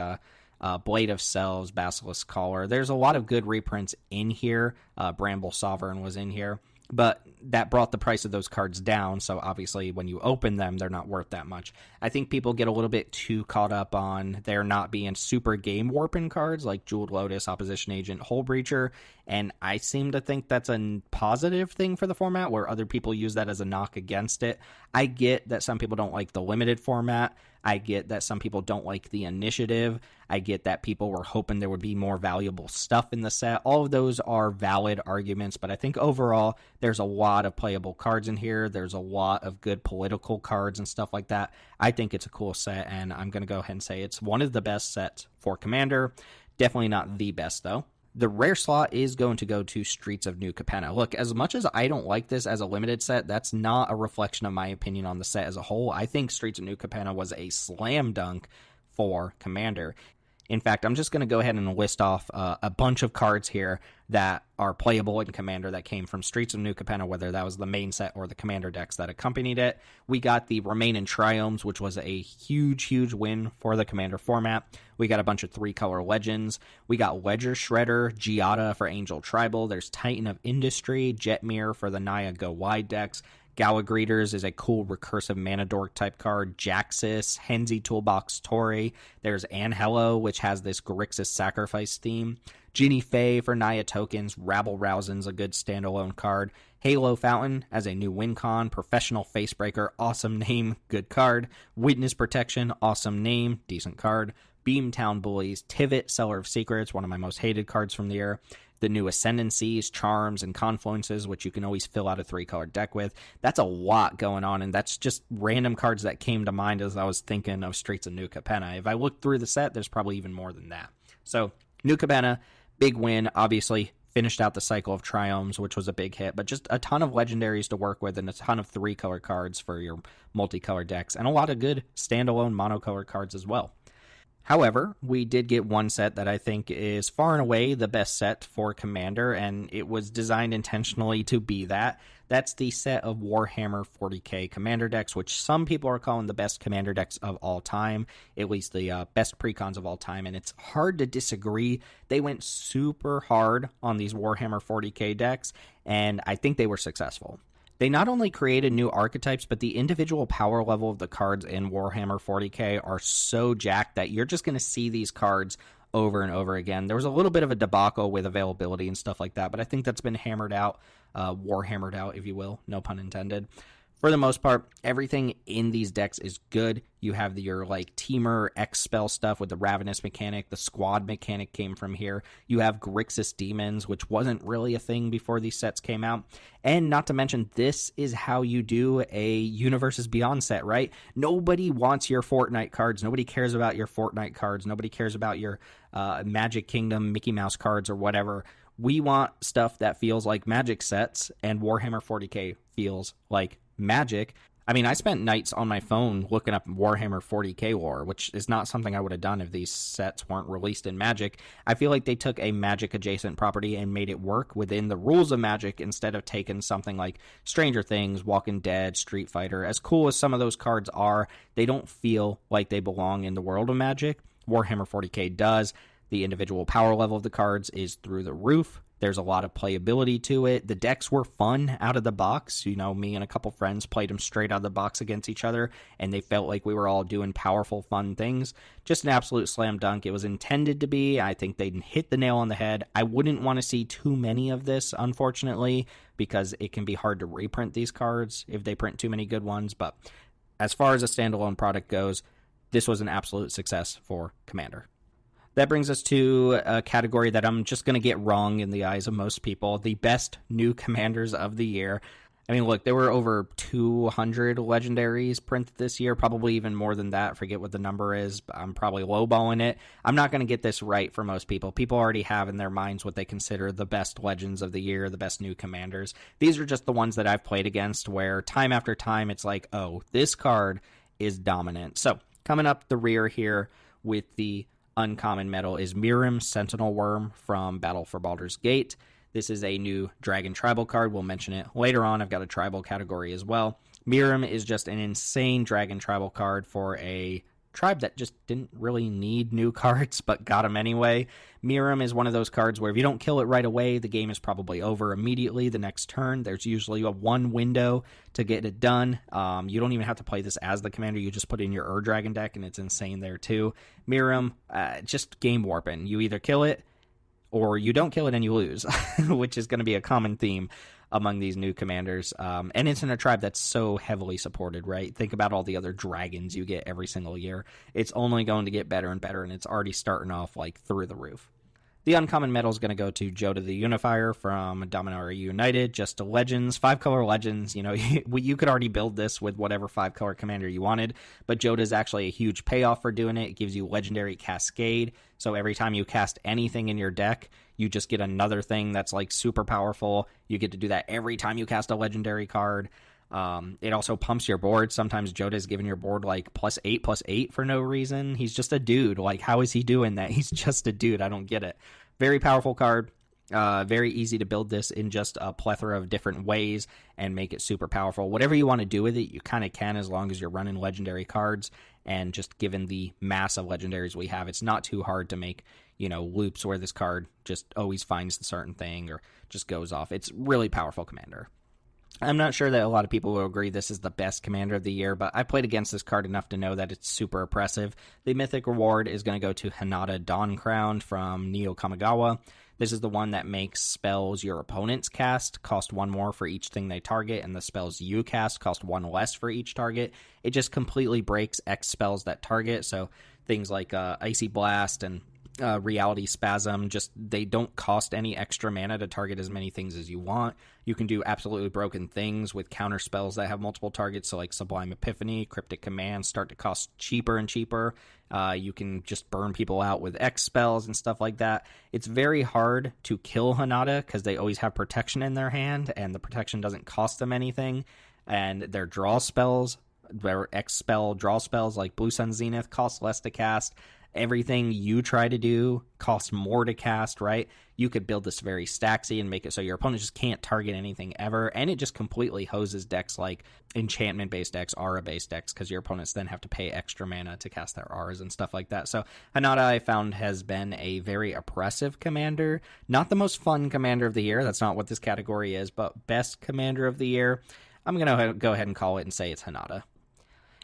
[SPEAKER 1] Blade of Selves, Basilisk Caller. There's a lot of good reprints in here. Bramble Sovereign was in here, but that brought the price of those cards down, so obviously when you open them, they're not worth that much. I think people get a little bit too caught up on there not being super game warping cards like Jeweled Lotus, Opposition Agent, Hull Breacher, and I seem to think that's a positive thing for the format, where other people use that as a knock against it. I get that some people don't like the limited format. I get that some people don't like the initiative. I get that people were hoping there would be more valuable stuff in the set. All of those are valid arguments, but I think overall there's a lot of playable cards in here. There's a lot of good political cards and stuff like that. I think it's a cool set, and I'm going to go ahead and say it's one of the best sets for Commander. Definitely not the best, though. The rare slot is going to go to Streets of New Capenna. Look, as much as I don't like this as a limited set, that's not a reflection of my opinion on the set as a whole. I think Streets of New Capenna was a slam dunk for Commander. In fact, I'm just going to go ahead and list off a bunch of cards here that are playable in Commander that came from Streets of New Capenna, whether that was the main set or the Commander decks that accompanied it. We got the Remain in Triomes, which was a huge, huge win for the Commander format. We got a bunch of 3-color legends. We got Ledger Shredder, Giada for Angel Tribal. There's Titan of Industry, Jetmir for the Naya Go Wide decks. Gala Greeters is a cool recursive mana dork type card. Jaxis, Henzi Toolbox Tori. There's Anhelo, which has this Grixis Sacrifice theme. Ginny Faye for Naya tokens. Rabble Rousin's a good standalone card. Halo Fountain as a new win con. Professional Facebreaker, awesome name, good card. Witness Protection, awesome name, decent card. Beamtown Bullies, Tivit, Seller of Secrets, one of my most hated cards from the year. The new Ascendancies, Charms, and Confluences, which you can always fill out a 3-color deck with. That's a lot going on, and that's just random cards that came to mind as I was thinking of Streets of New Capenna. If I look through the set, there's probably even more than that. So, New Capenna, big win, obviously. Finished out the cycle of Triomes, which was a big hit, but just a ton of legendaries to work with and a ton of 3-color cards for your multicolor decks, and a lot of good standalone monocolor cards as well. However, we did get one set that I think is far and away the best set for Commander, and it was designed intentionally to be that. That's the set of Warhammer 40k Commander decks, which some people are calling the best Commander decks of all time, at least the best precons of all time, and it's hard to disagree. They went super hard on these Warhammer 40k decks, and I think they were successful. They not only created new archetypes, but the individual power level of the cards in Warhammer 40k are so jacked that you're just going to see these cards over and over again. There was a little bit of a debacle with availability and stuff like that, but I think that's been hammered out, warhammered out, if you will, no pun intended. For the most part, everything in these decks is good. You have your like Teamer X spell stuff with the Ravenous mechanic. The Squad mechanic came from here. You have Grixis Demons, which wasn't really a thing before these sets came out. And not to mention, this is how you do a Universes Beyond set, right? Nobody wants your Fortnite cards. Nobody cares about your Fortnite cards. Nobody cares about your Magic Kingdom Mickey Mouse cards or whatever. We want stuff that feels like Magic sets, and Warhammer 40k feels like Magic. I mean, I spent nights on my phone looking up Warhammer 40k lore, which is not something I would have done if these sets weren't released in Magic. I feel like they took a Magic adjacent property and made it work within the rules of Magic instead of taking something like Stranger Things, Walking Dead, Street Fighter. As cool as some of those cards are, they don't feel like they belong in the world of Magic. Warhammer 40k does. The individual power level of the cards is through the roof. There's a lot of playability to it. The decks were fun out of the box. You know, me and a couple friends played them straight out of the box against each other, and they felt like we were all doing powerful, fun things. Just an absolute slam dunk. It was intended to be. I think they hit the nail on the head. I wouldn't want to see too many of this, unfortunately, because it can be hard to reprint these cards if they print too many good ones. But as far as a standalone product goes, this was an absolute success for Commander. That brings us to a category that I'm just going to get wrong in the eyes of most people, the best new commanders of the year. I mean, look, there were over 200 legendaries printed this year, probably even more than that. Forget what the number is, but I'm probably lowballing it. I'm not going to get this right for most people. People already have in their minds what they consider the best legends of the year, the best new commanders. These are just the ones that I've played against where time after time it's like, oh, this card is dominant. So coming up the rear here with the uncommon metal is Miirym Sentinel Worm from Battle for Baldur's Gate. This is a new Dragon Tribal card. We'll mention it later on. I've got a Tribal category as well. Miirym is just an insane Dragon Tribal card for a tribe that just didn't really need new cards, but got them anyway. Miirym is one of those cards where if you don't kill it right away, the game is probably over immediately the next turn. There's usually a one window to get it done. You don't even have to play this as the commander. You just put in your Ur-Dragon deck, and it's insane there too. Miirym, just game warping. You either kill it, or you don't kill it and you lose, which is going to be a common theme among these new commanders. And it's in a tribe that's so heavily supported, right? Think about all the other dragons you get every single year. It's only going to get better and better, and it's already starting off like through the roof. The uncommon metal is going to go to Jodah the Unifier from Dominaria United, just a Legends, 5-color Legends. You know, you could already build this with whatever 5-color commander you wanted, but Jodah is actually a huge payoff for doing it. It gives you Legendary Cascade, so every time you cast anything in your deck, you just get another thing that's like super powerful. You get to do that every time you cast a Legendary card. It also pumps your board. Sometimes Jodah is giving your board like +8/+8 for no reason. He's just a dude. Like, how is he doing that? He's just a dude. I don't get it. Very powerful card. Very easy to build this in just a plethora of different ways and make it super powerful. Whatever you want to do with it, you kind of can, as long as you're running legendary cards. And just given the mass of legendaries we have, it's not too hard to make, you know, loops where this card just always finds a certain thing or just goes off. It's really powerful commander. I'm not sure that a lot of people will agree this is the best commander of the year, but I played against this card enough to know that it's super oppressive. The mythic reward is going to go to Hinata Dawncrown from Neo Kamigawa. This is the one that makes spells your opponents cast cost 1 more for each thing they target, and the spells you cast cost 1 less for each target. It just completely breaks X spells that target, so things like Icy Blast and Reality Spasm, just they don't cost any extra mana to target as many things as you want. You can do absolutely broken things with counter spells that have multiple targets, so like Sublime Epiphany, Cryptic Command start to cost cheaper and cheaper. You can just burn people out with X spells and stuff like that. It's very hard to kill Hinata because they always have protection in their hand, and the protection doesn't cost them anything, and their draw spells, their X spell draw spells like Blue Sun Zenith cost less to cast. Everything you try to do costs more to cast, right? You could build this very stacksy and make it so your opponent just can't target anything ever, and it just completely hoses decks like enchantment-based decks, aura-based decks, because your opponents then have to pay extra mana to cast their auras and stuff like that. So Hanada, I found, has been a very oppressive commander. Not the most fun commander of the year. That's not what this category is, but best commander of the year. I'm going to go ahead and call it and say it's Hanada.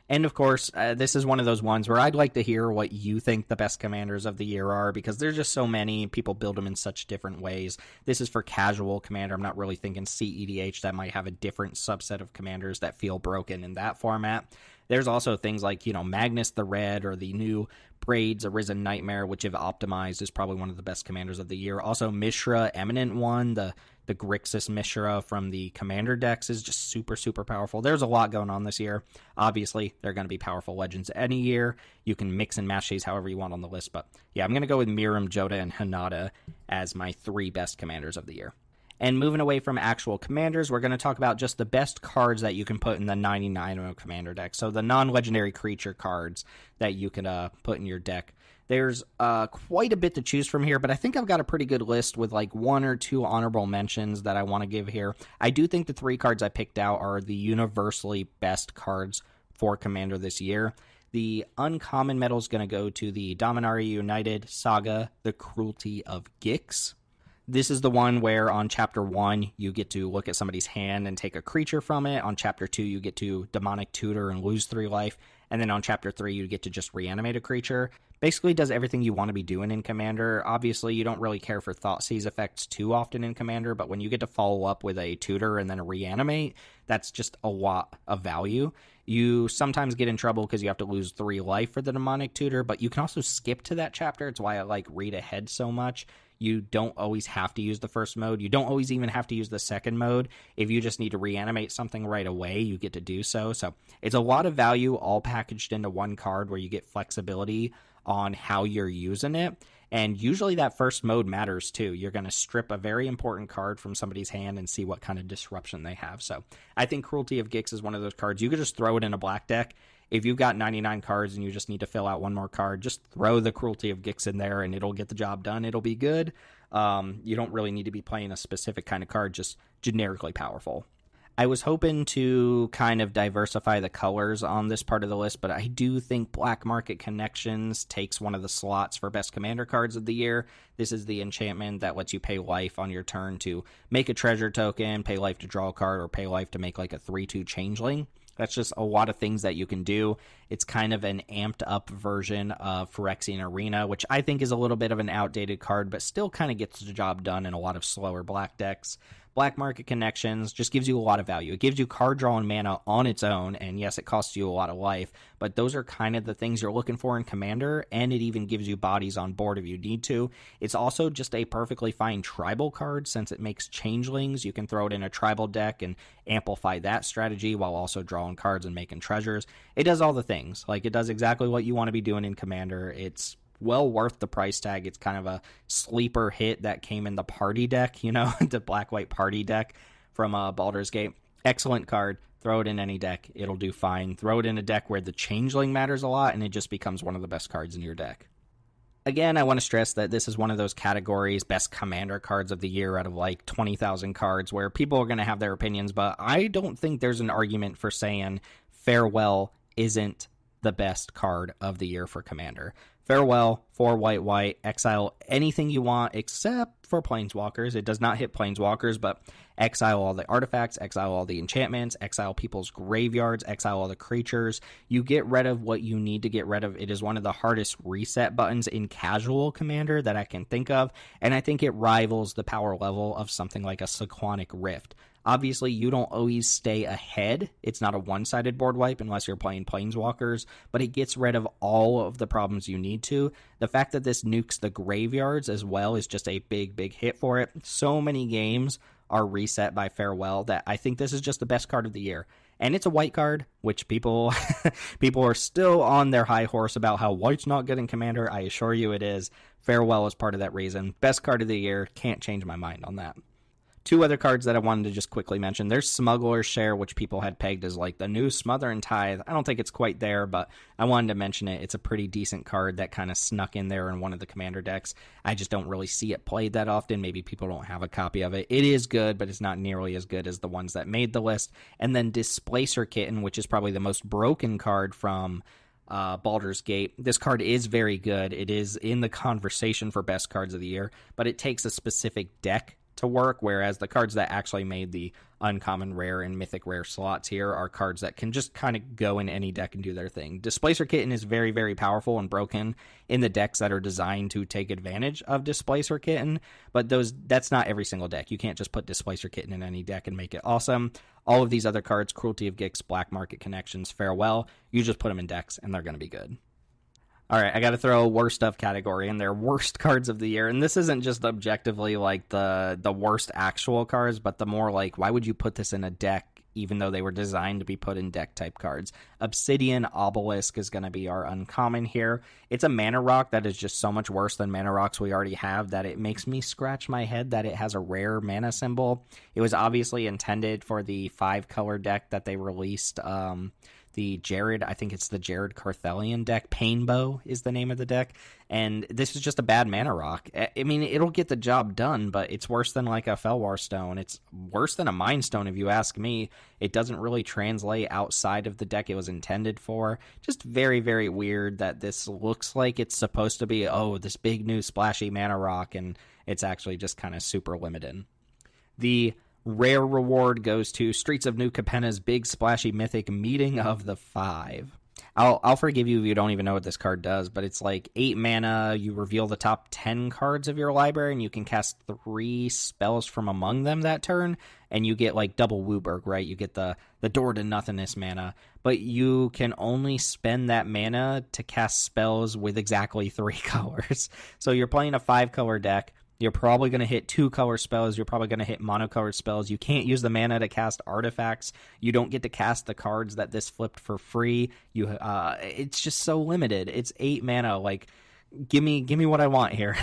[SPEAKER 1] And of course, this is one of those ones where I'd like to hear what you think the best commanders of the year are, because there's just so many. People build them in such different ways. This is for casual commander. I'm not really thinking CEDH. That might have a different subset of commanders that feel broken in that format. There's also things like, Magnus the Red, or the new Braids Arisen Nightmare, which if optimized is probably one of the best commanders of the year. Also Mishra, Eminent One, the Grixis Mishra from the commander decks is just super, super powerful. There's a lot going on this year. Obviously, they're going to be powerful legends any year. You can mix and match these however you want on the list. But yeah, I'm going to go with Miirym, Jodah, and Hanada as my 3 best commanders of the year. And moving away from actual commanders, we're going to talk about just the best cards that you can put in the 99 commander deck. So the non-legendary creature cards that you can put in your deck. There's quite a bit to choose from here, but I think I've got a pretty good list with like 1 or 2 honorable mentions that I want to give here. I do think the 3 cards I picked out are the universally best cards for Commander this year. The uncommon medal is going to go to the Dominaria United Saga, The Cruelty of Gix. This is the one where on Chapter 1, you get to look at somebody's hand and take a creature from it. On Chapter 2, you get to Demonic Tutor and lose 3 life. And then on Chapter 3, you get to just reanimate a creature. Basically does everything you want to be doing in Commander. Obviously, you don't really care for Thoughtseize effects too often in Commander, but when you get to follow up with a Tutor and then a reanimate, that's just a lot of value. You sometimes get in trouble because you have to lose 3 life for the Demonic Tutor, but you can also skip to that chapter. It's why I like read ahead so much. You don't always have to use the first mode. You don't always even have to use the second mode. If you just need to reanimate something right away, you get to do so. So it's a lot of value all packaged into one card where you get flexibility on how you're using it. And usually that first mode matters too. You're going to strip a very important card from somebody's hand and see what kind of disruption they have. So I think Cruelty of Gix is one of those cards. You could just throw it in a black deck. If you've got 99 cards and you just need to fill out 1 more card, just throw the Cruelty of Gix in there and it'll get the job done. It'll be good. You don't really need to be playing a specific kind of card, just generically powerful. I was hoping to kind of diversify the colors on this part of the list, but I do think Black Market Connections takes one of the slots for best commander cards of the year. This is the enchantment that lets you pay life on your turn to make a treasure token, pay life to draw a card, or pay life to make like a 3/2 changeling. That's just a lot of things that you can do. It's kind of an amped up version of Phyrexian Arena, which I think is a little bit of an outdated card, but still kind of gets the job done in a lot of slower black decks. Black Market Connections just gives you a lot of value. It gives you card draw and mana on its own, and yes, it costs you a lot of life, but those are kind of the things you're looking for in Commander, and it even gives you bodies on board if you need to. It's also just a perfectly fine tribal card, since it makes changelings. You can throw it in a tribal deck and amplify that strategy while also drawing cards and making treasures. It does all the things. Like, it does exactly what you want to be doing in Commander. It's well worth the price tag. It's kind of a sleeper hit that came in the party deck, the black-white party deck from Baldur's Gate. Excellent card. Throw it in any deck. It'll do fine. Throw it in a deck where the changeling matters a lot, and it just becomes one of the best cards in your deck. Again, I want to stress that this is one of those categories, best commander cards of the year out of like 20,000 cards, where people are going to have their opinions, but I don't think there's an argument for saying Farewell isn't the best card of the year for Commander. Farewell, 4 white, exile anything you want except for Planeswalkers. It does not hit Planeswalkers, but exile all the artifacts, exile all the enchantments, exile people's graveyards, exile all the creatures. You get rid of what you need to get rid of. It is one of the hardest reset buttons in casual Commander that I can think of, and I think it rivals the power level of something like a Sequanic Rift. Obviously, you don't always stay ahead. It's not a one-sided board wipe unless you're playing Planeswalkers, but it gets rid of all of the problems you need to. The fact that this nukes the graveyards as well is just a big, big hit for it. So many games are reset by Farewell that I think this is just the best card of the year. And it's a white card, which people are still on their high horse about how white's not good in Commander. I assure you it is. Farewell is part of that reason. Best card of the year. Can't change my mind on that. Two other cards that I wanted to just quickly mention. There's Smuggler's Share, which people had pegged as like the new Smother and Tithe. I don't think it's quite there, but I wanted to mention it. It's a pretty decent card that kind of snuck in there in one of the commander decks. I just don't really see it played that often. Maybe people don't have a copy of it. It is good, but it's not nearly as good as the ones that made the list. And then Displacer Kitten, which is probably the most broken card from Baldur's Gate. This card is very good. It is in the conversation for best cards of the year, but it takes a specific deck to work, whereas the cards that actually made the uncommon rare and mythic rare slots here are cards that can just kind of go in any deck and do their thing. Displacer Kitten is very, very powerful and broken in the decks that are designed to take advantage of Displacer Kitten, but that's not every single deck. You can't just put Displacer Kitten in any deck and make it awesome. All of these other cards, Cruelty of Gix, Black Market Connections, Farewell, you just put them in decks and they're going to be good. All right, I got to throw a worst of category in there, worst cards of the year. And this isn't just objectively like the worst actual cards, but the more like, why would you put this in a deck even though they were designed to be put in deck type cards? Obsidian Obelisk is going to be our uncommon here. It's a mana rock that is just so much worse than mana rocks we already have that it makes me scratch my head that it has a rare mana symbol. It was obviously intended for the 5-color deck that they released, the Jared, I think it's the Jared Carthelian deck. Painbow is the name of the deck. And this is just a bad mana rock. I mean, it'll get the job done, but it's worse than like a Felwar Stone. It's worse than a Mind Stone, if you ask me. It doesn't really translate outside of the deck it was intended for. Just very, very weird that this looks like it's supposed to be, this big new splashy mana rock, and it's actually just kind of super limited. The rare reward goes to Streets of New Capenna's big splashy mythic Meeting of the Five. I'll forgive you if you don't even know what this card does, but it's like 8 mana, you reveal the top 10 cards of your library, and you can cast 3 spells from among them that turn, and you get like double Wooburg, right? You get the Door to Nothingness mana, but you can only spend that mana to cast spells with exactly 3 colors. So you're playing a 5-color deck. You're probably going to hit 2-color spells. You're probably going to hit monocolored spells. You can't use the mana to cast artifacts. You don't get to cast the cards that this flipped for free. It's just so limited. It's 8 mana. Like, give me what I want here.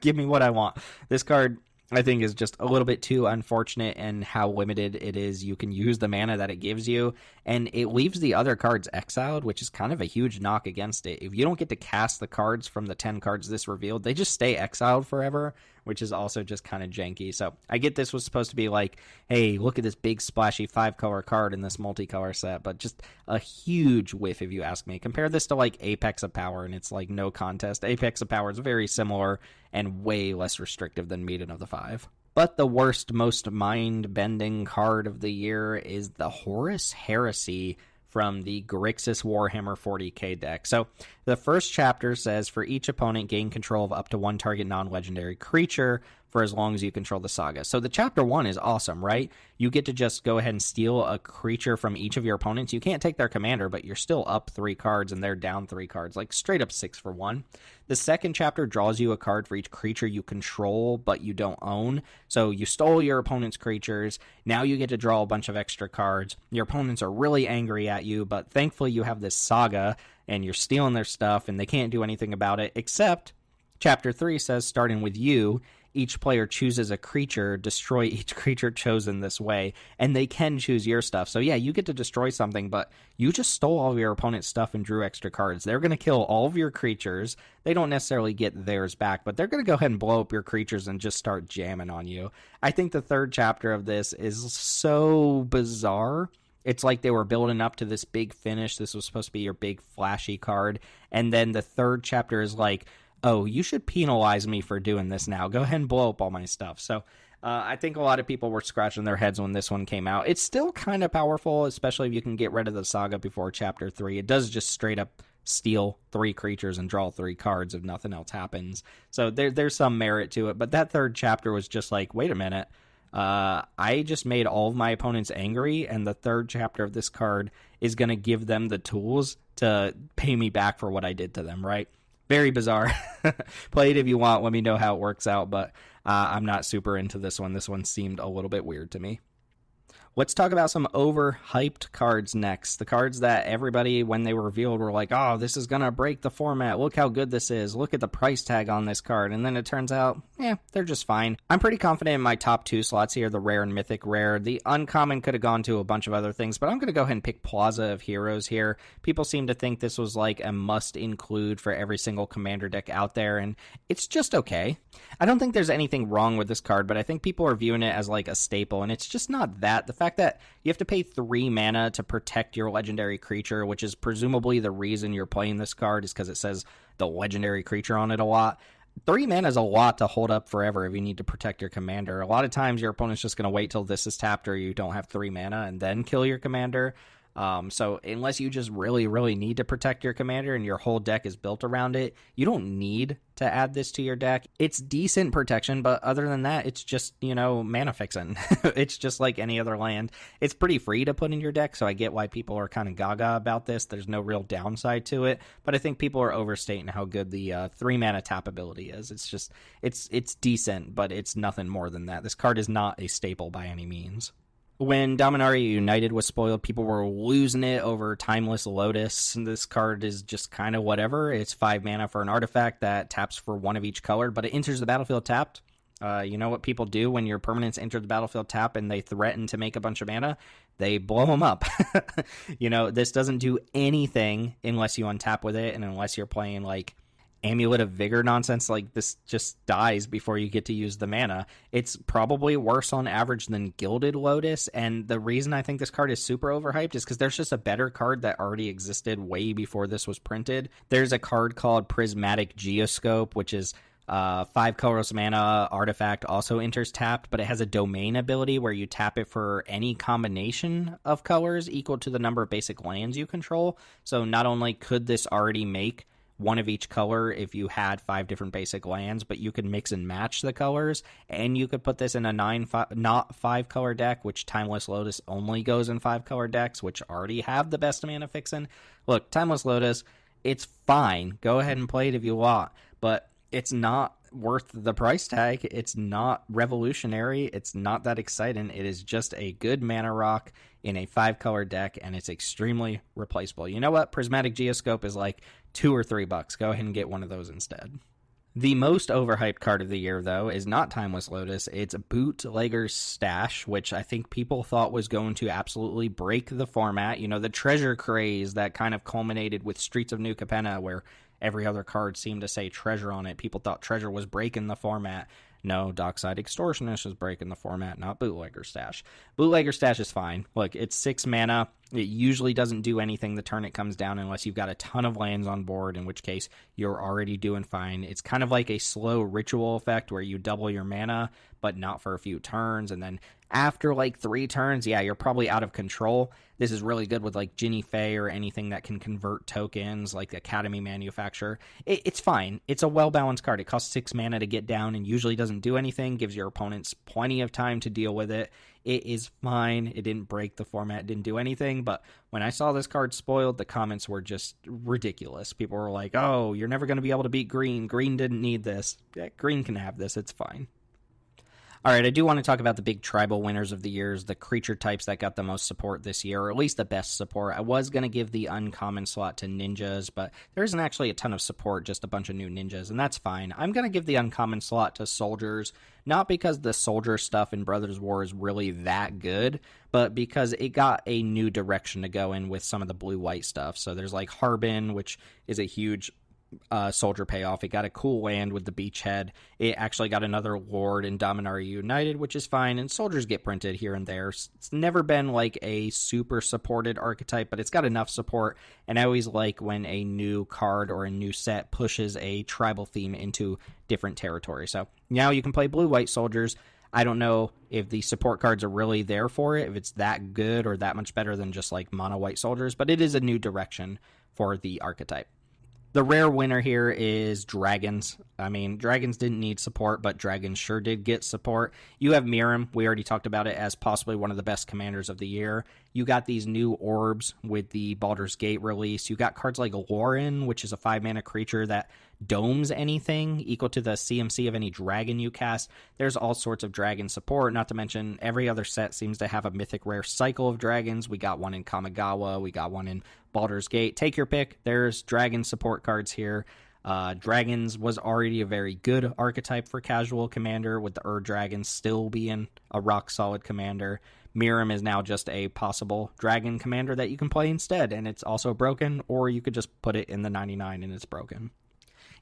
[SPEAKER 1] Give me what I want. This card, I think, is just a little bit too unfortunate in how limited it is. You can use the mana that it gives you, and it leaves the other cards exiled, which is kind of a huge knock against it. If you don't get to cast the cards from the 10 cards this revealed, they just stay exiled forever, which is also just kind of janky. So I get this was supposed to be like, hey, look at this big splashy 5-color card in this multicolor set, but just a huge whiff if you ask me. Compare this to like Apex of Power, and it's like no contest. Apex of Power is very similar and way less restrictive than Meeting of the Five. But the worst, most mind-bending card of the year is the Horus Heresy from the Grixis Warhammer 40k deck. So the first chapter says, for each opponent, gain control of up to 1 target non-legendary creature for as long as you control the saga. So the chapter 1 is awesome, right? You get to just go ahead and steal a creature from each of your opponents. You can't take their commander, but you're still up 3 cards and they're down 3 cards, like straight up 6 for 1. The second chapter draws you a card for each creature you control but you don't own. So you stole your opponent's creatures. Now you get to draw a bunch of extra cards. Your opponents are really angry at you, but thankfully you have this saga and you're stealing their stuff and they can't do anything about it, except chapter 3 says, starting with you, each player chooses a creature, destroy each creature chosen this way, and they can choose your stuff. So yeah, you get to destroy something, but you just stole all of your opponent's stuff and drew extra cards. They're going to kill all of your creatures. They don't necessarily get theirs back, but they're going to go ahead and blow up your creatures and just start jamming on you. I think the third chapter of this is so bizarre. It's like they were building up to this big finish. This was supposed to be your big flashy card, and then the third chapter is like, oh, you should penalize me for doing this now. Go ahead and blow up all my stuff. So I think a lot of people were scratching their heads when this one came out. It's still kind of powerful, especially if you can get rid of the saga before chapter 3. It does just straight up steal 3 creatures and draw 3 cards if nothing else happens. So there's some merit to it. But that third chapter was just like, wait a minute. I just made all of my opponents angry, and the third chapter of this card is going to give them the tools to pay me back for what I did to them, right? Very bizarre. Play it if you want. Let me know how it works out, but I'm not super into this one. This one seemed a little bit weird to me. Let's talk about some overhyped cards next. The cards that everybody, when they were revealed, were like, oh, this is going to break the format. Look how good this is. Look at the price tag on this card. And then it turns out, they're just fine. I'm pretty confident in my top 2 slots here, the rare and mythic rare. The uncommon could have gone to a bunch of other things, but I'm going to go ahead and pick Plaza of Heroes here. People seem to think this was like a must include for every single commander deck out there, and it's just okay. I don't think there's anything wrong with this card, but I think people are viewing it as like a staple, and it's just not that. The fact that you have to pay 3 mana to protect your legendary creature, which is presumably the reason you're playing this card, is because it says the legendary creature on it a lot. 3 mana is a lot to hold up forever if you need to protect your commander. A lot of times your opponent's just going to wait till this is tapped or you don't have 3 mana and then kill your commander. So unless you just really, really need to protect your commander and your whole deck is built around it, you don't need to add this to your deck. It's decent protection, but other than that, it's just, mana fixing. It's just like any other land. It's pretty free to put in your deck, so I get why people are kind of gaga about this. There's no real downside to it, but I think people are overstating how good the 3 mana tap ability is. It's just, it's decent, but it's nothing more than that. This card is not a staple by any means. When Dominaria United was spoiled, people were losing it over Timeless Lotus. This card is just kind of whatever. It's 5 mana for an artifact that taps for 1 of each color, but it enters the battlefield tapped. You know what people do when your permanents enter the battlefield tap and they threaten to make a bunch of mana? They blow them up. This doesn't do anything unless you untap with it, and unless you're playing like Amulet of Vigor nonsense, like this just dies before you get to use the mana. It's probably worse on average than Gilded Lotus, and the reason I think this card is super overhyped is because there's just a better card that already existed way before this was printed. There's a card called Prismatic Geoscope, which is 5 colorless mana artifact, also enters tapped, but it has a domain ability where you tap it for any combination of colors equal to the number of basic lands you control. So not only could this already make 1 of each color if you had 5 different basic lands, but you could mix and match the colors, and you could put this in a not 5 color deck, which Timeless Lotus only goes in 5 color decks, which already have the best mana fixin'. Look, Timeless Lotus, it's fine. Go ahead and play it if you want, but it's not worth the price tag. It's not revolutionary. It's not that exciting. It is just a good mana rock in a 5 color deck, and it's extremely replaceable. You know what? Prismatic Geoscope is like $2 or $3. Go ahead and get one of those instead. The most overhyped card of the year, though, is not Timeless Lotus. It's Bootlegger's Stash, which I think people thought was going to absolutely break the format. The treasure craze that kind of culminated with Streets of New Capenna, where every other card seemed to say treasure on it. People thought treasure was breaking the format. No, Dockside Extortionist is breaking the format, not Bootlegger Stash. Bootlegger Stash is fine. Look, it's 6 mana. It usually doesn't do anything the turn it comes down unless you've got a ton of lands on board, in which case you're already doing fine. It's kind of like a slow ritual effect where you double your mana, but not for a few turns, and then after like 3 turns, you're probably out of control. This is really good with like Ginny Fey or anything that can convert tokens, like the Academy Manufacturer. It's fine. It's a well-balanced card. It costs 6 mana to get down and usually doesn't do anything, gives your opponents plenty of time to deal with it. It is fine. It didn't break the format, didn't do anything, but when I saw this card spoiled, the comments were just ridiculous. People were like, oh, you're never going to be able to beat green. Green didn't need this. Green can have this. It's fine. All right, I do want to talk about the big tribal winners of the years, the creature types that got the most support this year, or at least the best support. I was going to give the uncommon slot to ninjas, but there isn't actually a ton of support, just a bunch of new ninjas, and that's fine. I'm going to give the uncommon slot to soldiers, not because the soldier stuff in Brothers War is really that good, but because it got a new direction to go in with some of the blue-white stuff. So there's like Harbin, which is a huge soldier payoff. It got a cool land with the beachhead. It actually got another lord in Dominaria United, which is fine, and soldiers get printed here and there. It's never been like a super supported archetype, but it's got enough support, and I always like when a new card or a new set pushes a tribal theme into different territory. So now you can play blue-white soldiers. I don't know if the support cards are really there for it, if it's that good or that much better than just like mono-white soldiers, but it is a new direction for the archetype. The rare winner here is Dragons. I mean, Dragons didn't need support, but Dragons sure did get support. You have Mirim. We already talked about it as possibly one of the best commanders of the year. You got these new orbs with the Baldur's Gate release. You got cards like Lauren, which is a 5-mana creature that domes anything, equal to the CMC of any dragon you cast. There's all sorts of dragon support, not to mention every other set seems to have a mythic rare cycle of dragons. We got one in Kamigawa, we got one in Baldur's Gate. Take your pick. There's dragon support cards here. Dragons was already a very good archetype for casual commander, with the Dragon still being a rock-solid commander. Mirim is now just a possible dragon commander that you can play instead, and it's also broken, or you could just put it in the 99 and it's broken.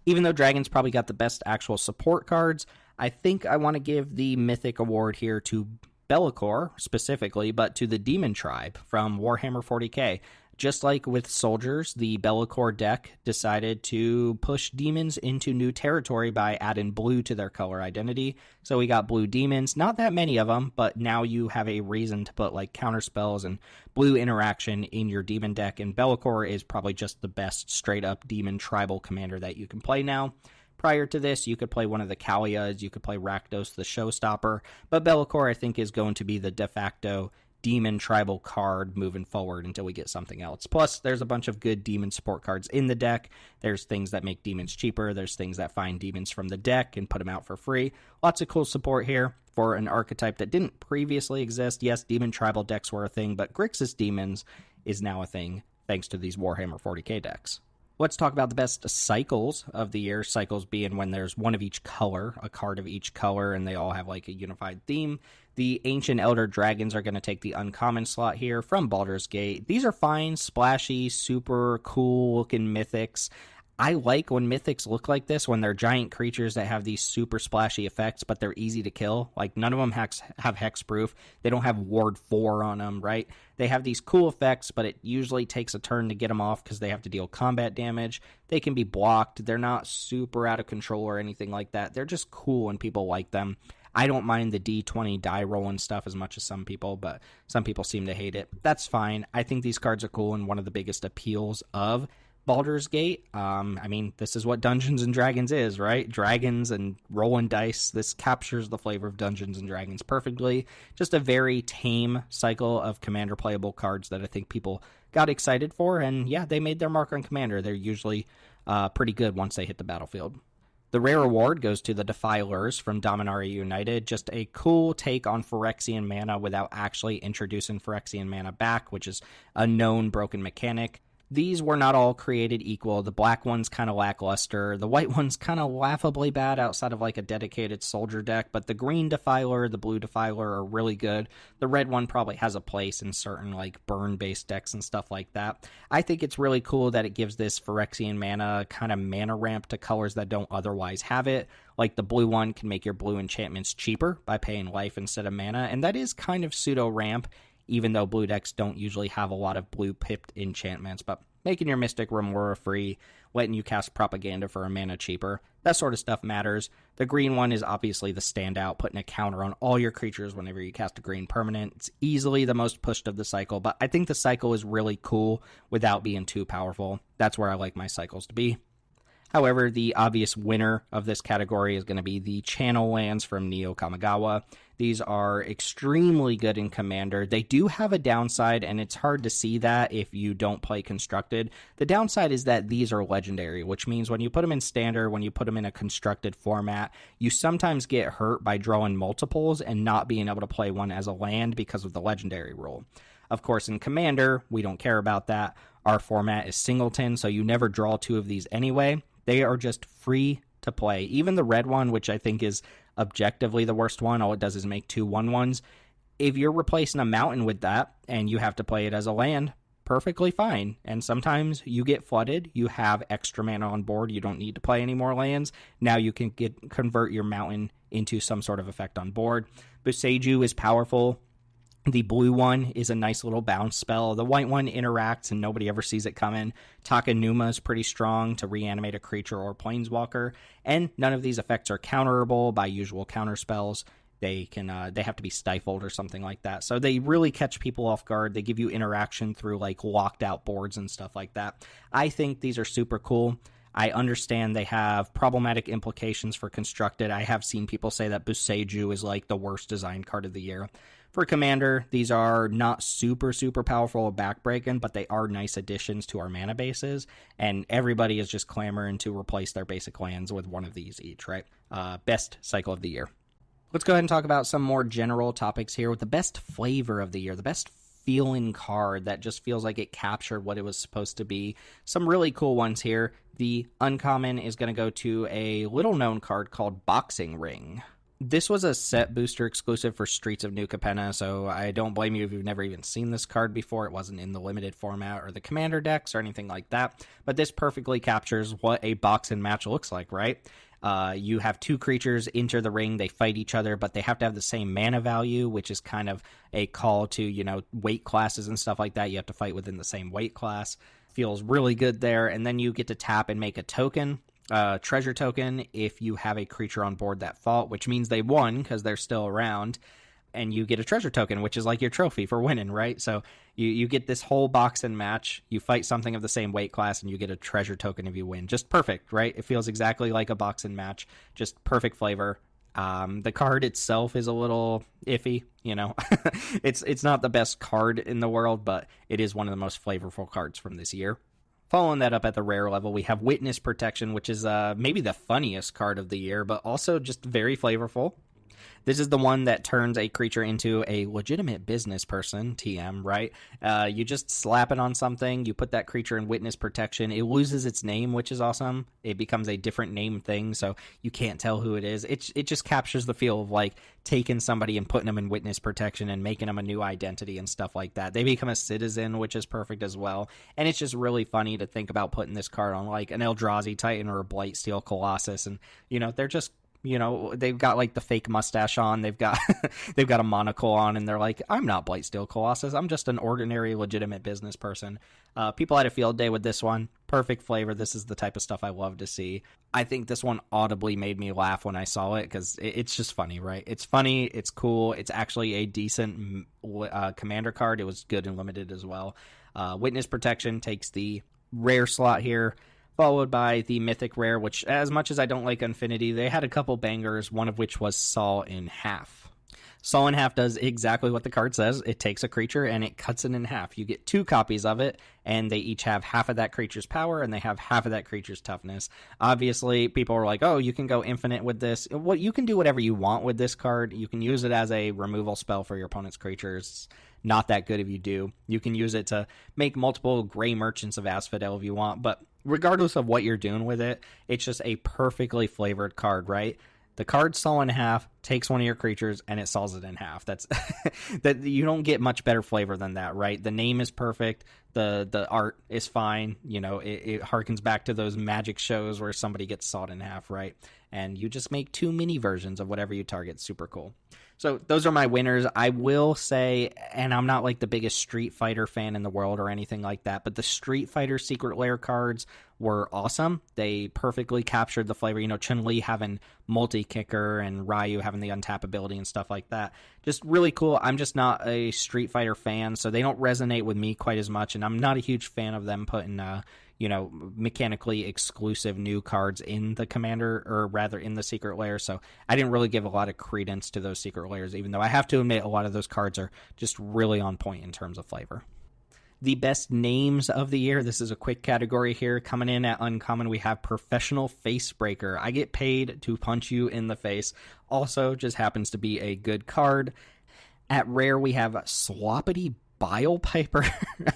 [SPEAKER 1] Even though Dragon's probably got the best actual support cards, I think I want to give the Mythic Award here to Be'lakor specifically, but to the Demon Tribe from Warhammer 40k. Just like with Soldiers, the Be'lakor deck decided to push demons into new territory by adding blue to their color identity. So we got blue demons, not that many of them, but now you have a reason to put like counter spells and blue interaction in your demon deck, and Be'lakor is probably just the best straight up demon tribal commander that you can play now. Prior to this, you could play one of the Kalias, you could play Rakdos the Showstopper, but Be'lakor I think is going to be the de facto demon tribal card moving forward until we get something else. Plus, there's a bunch of good demon support cards in the deck. There's things that make demons cheaper. There's things that find demons from the deck and put them out for free. Lots of cool support here for an archetype that didn't previously exist. Yes, demon tribal decks were a thing, but Grixis Demons is now a thing thanks to these Warhammer 40k decks. Let's talk about the best cycles of the year. Cycles being when there's one of each color, a card of each color, and they all have like a unified theme. The Ancient Elder Dragons are going to take the uncommon slot here from Baldur's Gate. These are fine, splashy, super cool looking mythics. I like when mythics look like this, when they're giant creatures that have these super splashy effects, but they're easy to kill. Like, none of them have hexproof. They don't have Ward 4 on them, right? They have these cool effects, but it usually takes a turn to get them off because they have to deal combat damage. They can be blocked. They're not super out of control or anything like that. They're just cool and people like them. I don't mind the D20 die rolling stuff as much as some people, but some people seem to hate it. That's fine. I think these cards are cool, and one of the biggest appeals of Baldur's Gate. I mean, this is what Dungeons and Dragons is, right? Dragons and rolling dice. This captures the flavor of Dungeons and Dragons perfectly. Just a very tame cycle of Commander playable cards that I think people got excited for. And yeah, they made their mark on Commander. They're usually pretty good once they hit the battlefield. The rare award goes to the Defilers from Dominaria United. Just a cool take on Phyrexian mana without actually introducing Phyrexian mana back, which is a known broken mechanic. These were not all created equal. The black one's kind of lackluster. The white one's kind of laughably bad outside of like a dedicated soldier deck. But the green Defiler, the blue Defiler are really good. The red one probably has a place in certain like burn-based decks and stuff like that. I think it's really cool that it gives this Phyrexian mana kind of mana ramp to colors that don't otherwise have it. Like the blue one can make your blue enchantments cheaper by paying life instead of mana. And that is kind of pseudo-ramp, even though blue decks don't usually have a lot of blue pipped enchantments, but making your Mystic Remora free, letting you cast Propaganda for a mana cheaper, that sort of stuff matters. The green one is obviously the standout, putting a counter on all your creatures whenever you cast a green permanent. It's easily the most pushed of the cycle, but I think the cycle is really cool without being too powerful. That's where I like my cycles to be. However, the obvious winner of this category is going to be the Channel Lands from Neo Kamigawa. These are extremely good in Commander. They do have a downside, and it's hard to see that if you don't play Constructed. The downside is that these are legendary, which means when you put them in Standard, when you put them in a Constructed format, you sometimes get hurt by drawing multiples and not being able to play one as a land because of the legendary rule. Of course, in Commander, we don't care about that. Our format is singleton, so you never draw two of these anyway. They are just free to play. Even the red one, which I think is objectively the worst one, all it does is make 2 1/1s. If you're replacing a mountain with that and you have to play it as a land, perfectly fine. And sometimes you get flooded, you have extra mana on board, you don't need to play any more lands. Now you can convert your mountain into some sort of effect on board. Boseiju is powerful. The blue one is a nice little bounce spell. The white one interacts and nobody ever sees it coming. Takenuma is pretty strong to reanimate a creature or planeswalker. And none of these effects are counterable by usual counter spells. They have to be stifled or something like that. So they really catch people off guard. They give you interaction through like locked out boards and stuff like that. I think these are super cool. I understand they have problematic implications for Constructed. I have seen people say that Boseiju is like the worst designed card of the year. For Commander, these are not super powerful or backbreaking, but they are nice additions to our mana bases, and everybody is just clamoring to replace their basic lands with one of these each, right? Best cycle of the year. Let's go ahead and talk about some more general topics here with the best flavor of the year, the best feeling card that just feels like it captured what it was supposed to be. Some really cool ones here. The uncommon is going to go to a little-known card called Boxing Ring. This was a set booster exclusive for Streets of New Capenna, so I don't blame you if you've never even seen this card before. It wasn't in the limited format or the commander decks or anything like that, but this perfectly captures what a boxing match looks like, right? You have two creatures enter the ring, they fight each other, but they have to have the same mana value, which is kind of a call to, weight classes and stuff like that. You have to fight within the same weight class. Feels really good there, and then you get to tap and make a token. Treasure token if you have a creature on board that fought, which means they won because they're still around, and you get a treasure token, which is like your trophy for winning, right? So you get this whole box and match, you fight something of the same weight class, and you get a treasure token if you win. Just perfect, right? It feels exactly like a box and match, just perfect flavor. The card itself is a little iffy, it's not the best card in the world, but it is one of the most flavorful cards from this year. Following that up at the rare level, we have Witness Protection, which is maybe the funniest card of the year, but also just very flavorful. This is the one that turns a creature into a legitimate business person, TM, right? You just slap it on something, you put that creature in Witness Protection, it loses its name, which is awesome. It becomes a different name thing, so you can't tell who it is. It just captures the feel of like taking somebody and putting them in Witness Protection and making them a new identity and stuff like that. They become a citizen, which is perfect as well. And it's just really funny to think about putting this card on like an Eldrazi Titan or a Blightsteel Colossus, and they're just they've got like the fake mustache on, they've got a monocle on, and they're like, I'm not Blightsteel Colossus, I'm just an ordinary legitimate business person. People had a field day with this one. Perfect flavor. This is the type of stuff I love to see. I think this one audibly made me laugh when I saw it because it's just funny, right? It's funny, it's cool, it's actually a decent commander card. It was good and limited as well. Witness Protection takes the rare slot here, followed by the Mythic Rare, which, as much as I don't like Infinity, they had a couple bangers, one of which was Saw in Half. Saw in Half does exactly what the card says. It takes a creature and it cuts it in half. You get 2 copies of it, and they each have half of that creature's power, and they have half of that creature's toughness. Obviously, people are like, oh, you can go infinite with this. Well, you can do whatever you want with this card. You can use it as a removal spell for your opponent's creatures. Not that good if you do. You can use it to make multiple Gray Merchants of Asphodel if you want, but regardless of what you're doing with it, it's just a perfectly flavored card, right? The card saw in half, takes one of your creatures, and it saws it in half. That's that you don't get much better flavor than that, right? The name is perfect. The art is fine. It harkens back to those Magic shows where somebody gets sawed in half, right? And you just make 2 mini versions of whatever you target. Super cool. So those are my winners. I will say, and I'm not like the biggest Street Fighter fan in the world or anything like that, but the Street Fighter Secret Lair cards were awesome. They perfectly captured the flavor. Chun-Li having multi-kicker and Ryu having the untap ability and stuff like that. Just really cool. I'm just not a Street Fighter fan, so they don't resonate with me quite as much, and I'm not a huge fan of them putting mechanically exclusive new cards in the Commander, or rather in the Secret Lair, so I didn't really give a lot of credence to those Secret Lairs, even though I have to admit a lot of those cards are just really on point in terms of flavor. The best names of the year, this is a quick category here. Coming in at uncommon, we have Professional Facebreaker. I get paid to punch you in the face. Also, just happens to be a good card. At rare, we have Sloppity Bile Piper.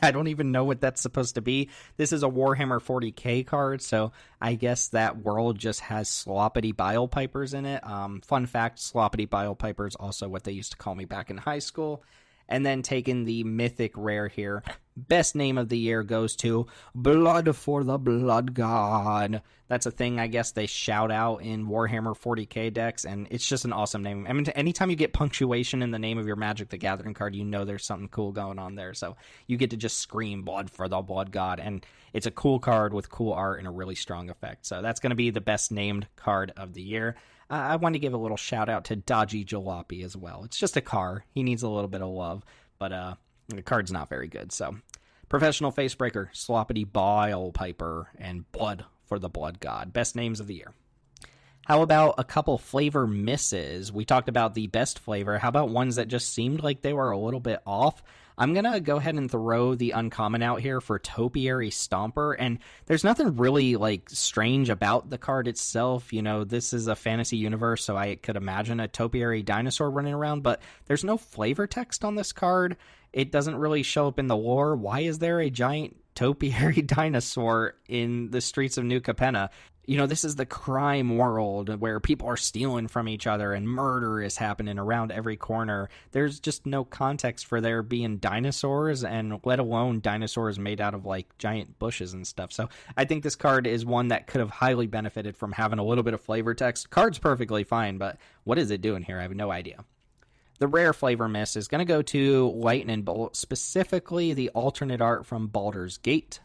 [SPEAKER 1] I don't even know what that's supposed to be. This is a Warhammer 40k card, so I guess that world just has Sloppity Bile Pipers in it. Fun fact, Sloppity Bile Piper is also what they used to call me back in high school. And then taking the Mythic Rare here, best name of the year goes to Blood for the Blood God. That's a thing I guess they shout out in Warhammer 40k decks, and it's just an awesome name. I mean, anytime you get punctuation in the name of your Magic the Gathering card, there's something cool going on there. So you get to just scream Blood for the Blood God, and it's a cool card with cool art and a really strong effect. So that's going to be the best named card of the year. I want to give a little shout out to Dodgy Jalopy as well. It's just a car. He needs a little bit of love, but the card's not very good. So Professional Facebreaker, Sloppity Bile Piper, and Blood for the Blood God. Best names of the year. How about a couple flavor misses? We talked about the best flavor. How about ones that just seemed like they were a little bit off? I'm going to go ahead and throw the uncommon out here for Topiary Stomper, and there's nothing really, like, strange about the card itself. You know, this is a fantasy universe, so I could imagine a Topiary dinosaur running around, but there's no flavor text on this card. It doesn't really show up in the lore. Why is there a giant Topiary dinosaur in the streets of New Capenna? You know, this is the crime world where people are stealing from each other and murder is happening around every corner. There's just no context for there being dinosaurs, and let alone dinosaurs made out of, like, giant bushes and stuff. So I think this card is one that could have highly benefited from having a little bit of flavor text. Card's perfectly fine, but what is it doing here? I have no idea. The rare flavor miss is going to go to Lightning Bolt, specifically the alternate art from Baldur's Gate.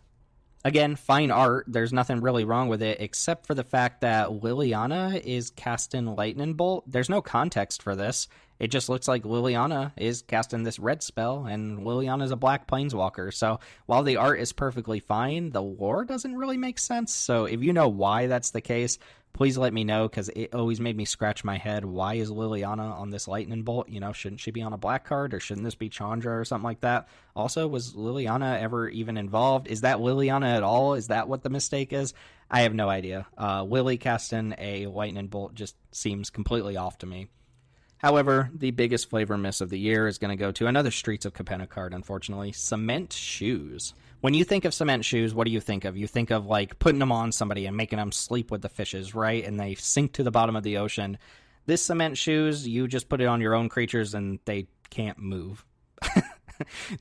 [SPEAKER 1] Again, fine art. There's nothing really wrong with it, except for the fact that Liliana is casting Lightning Bolt. There's no context for this. It just looks like Liliana is casting this red spell, and Liliana's a black planeswalker. So while the art is perfectly fine, the lore doesn't really make sense. So if you know why that's the case, please let me know, because it always made me scratch my head. Why is Liliana on this Lightning Bolt? You know, shouldn't she be on a black card, or shouldn't this be Chandra or something like that? Also, was Liliana ever even involved? Is that Liliana at all? Is that what the mistake is? I have no idea. Lily casting a Lightning Bolt just seems completely off to me. However, the biggest flavor miss of the year is going to go to another Streets of Capenna card, unfortunately, Cement Shoes. When you think of cement shoes, what do you think of? You think of, like, putting them on somebody and making them sleep with the fishes, right? And they sink to the bottom of the ocean. This cement shoes, you just put it on your own creatures and they can't move.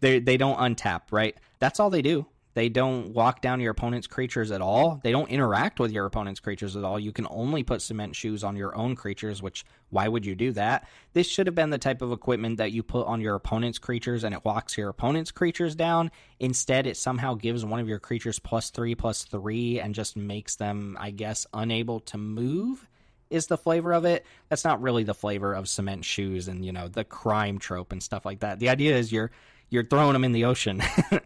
[SPEAKER 1] They don't untap, right? That's all they do. They don't lock down your opponent's creatures at all. They don't interact with your opponent's creatures at all. You can only put cement shoes on your own creatures, which, why would you do that? This should have been the type of equipment that you put on your opponent's creatures and it locks your opponent's creatures down. Instead, it somehow gives one of your creatures +3/+3 and just makes them, I guess, unable to move, is the flavor of it. That's not really the flavor of cement shoes and, you know, the crime trope and stuff like that. The idea is you're throwing them in the ocean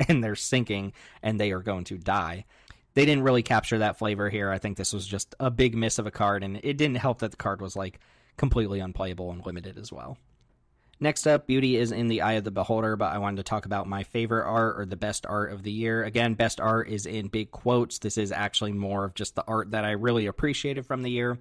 [SPEAKER 1] and they're sinking and they are going to die. They didn't really capture that flavor here. I think this was just a big miss of a card, and it didn't help that the card was, like, completely unplayable and limited as well. Next up, beauty is in the eye of the beholder, but I wanted to talk about my favorite art, or the best art of the year. Again, best art is in big quotes. This is actually more of just the art that I really appreciated from the year.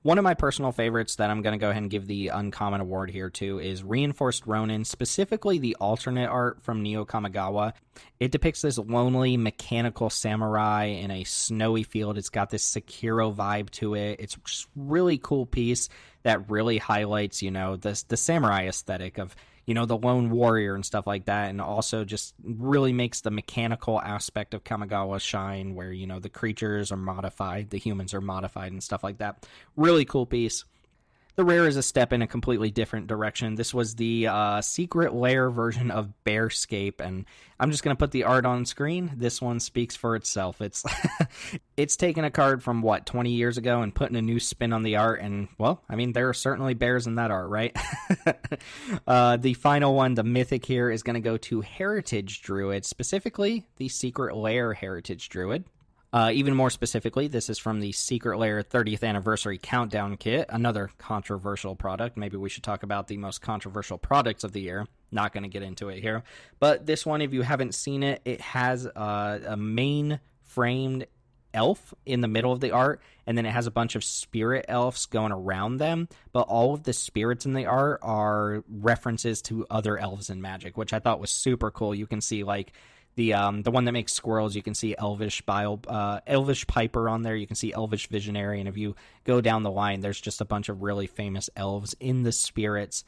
[SPEAKER 1] One of my personal favorites that I'm going to go ahead and give the uncommon award here to is Reinforced Ronin, specifically the alternate art from Neo Kamigawa. It depicts this lonely mechanical samurai in a snowy field. It's got this Sekiro vibe to it. It's just really cool piece that really highlights, you know, the samurai aesthetic of, you know, the lone warrior and stuff like that, and also just really makes the mechanical aspect of Kamigawa shine, where, you know, the creatures are modified, the humans are modified and stuff like that. Really cool piece. The rare is a step in a completely different direction. This was the Secret Lair version of Bearscape, and I'm just going to put the art on screen. This one speaks for itself. It's taken a card from, 20 years ago and putting a new spin on the art, and, well, I mean, there are certainly bears in that art, right? The final one, the mythic here, is going to go to Heritage Druid, specifically the Secret Lair Heritage Druid. Even more specifically, this is from the Secret Lair 30th Anniversary Countdown Kit, another controversial product. Maybe we should talk about the most controversial products of the year. Not going to get into it here. But this one, if you haven't seen it, it has a main framed elf in the middle of the art, and then it has a bunch of spirit elves going around them, but all of the spirits in the art are references to other elves in Magic, which I thought was super cool. You can see, like, the one that makes squirrels, you can see Elvish Piper on there. You can see Elvish Visionary. And if you go down the line, there's just a bunch of really famous elves in the spirits.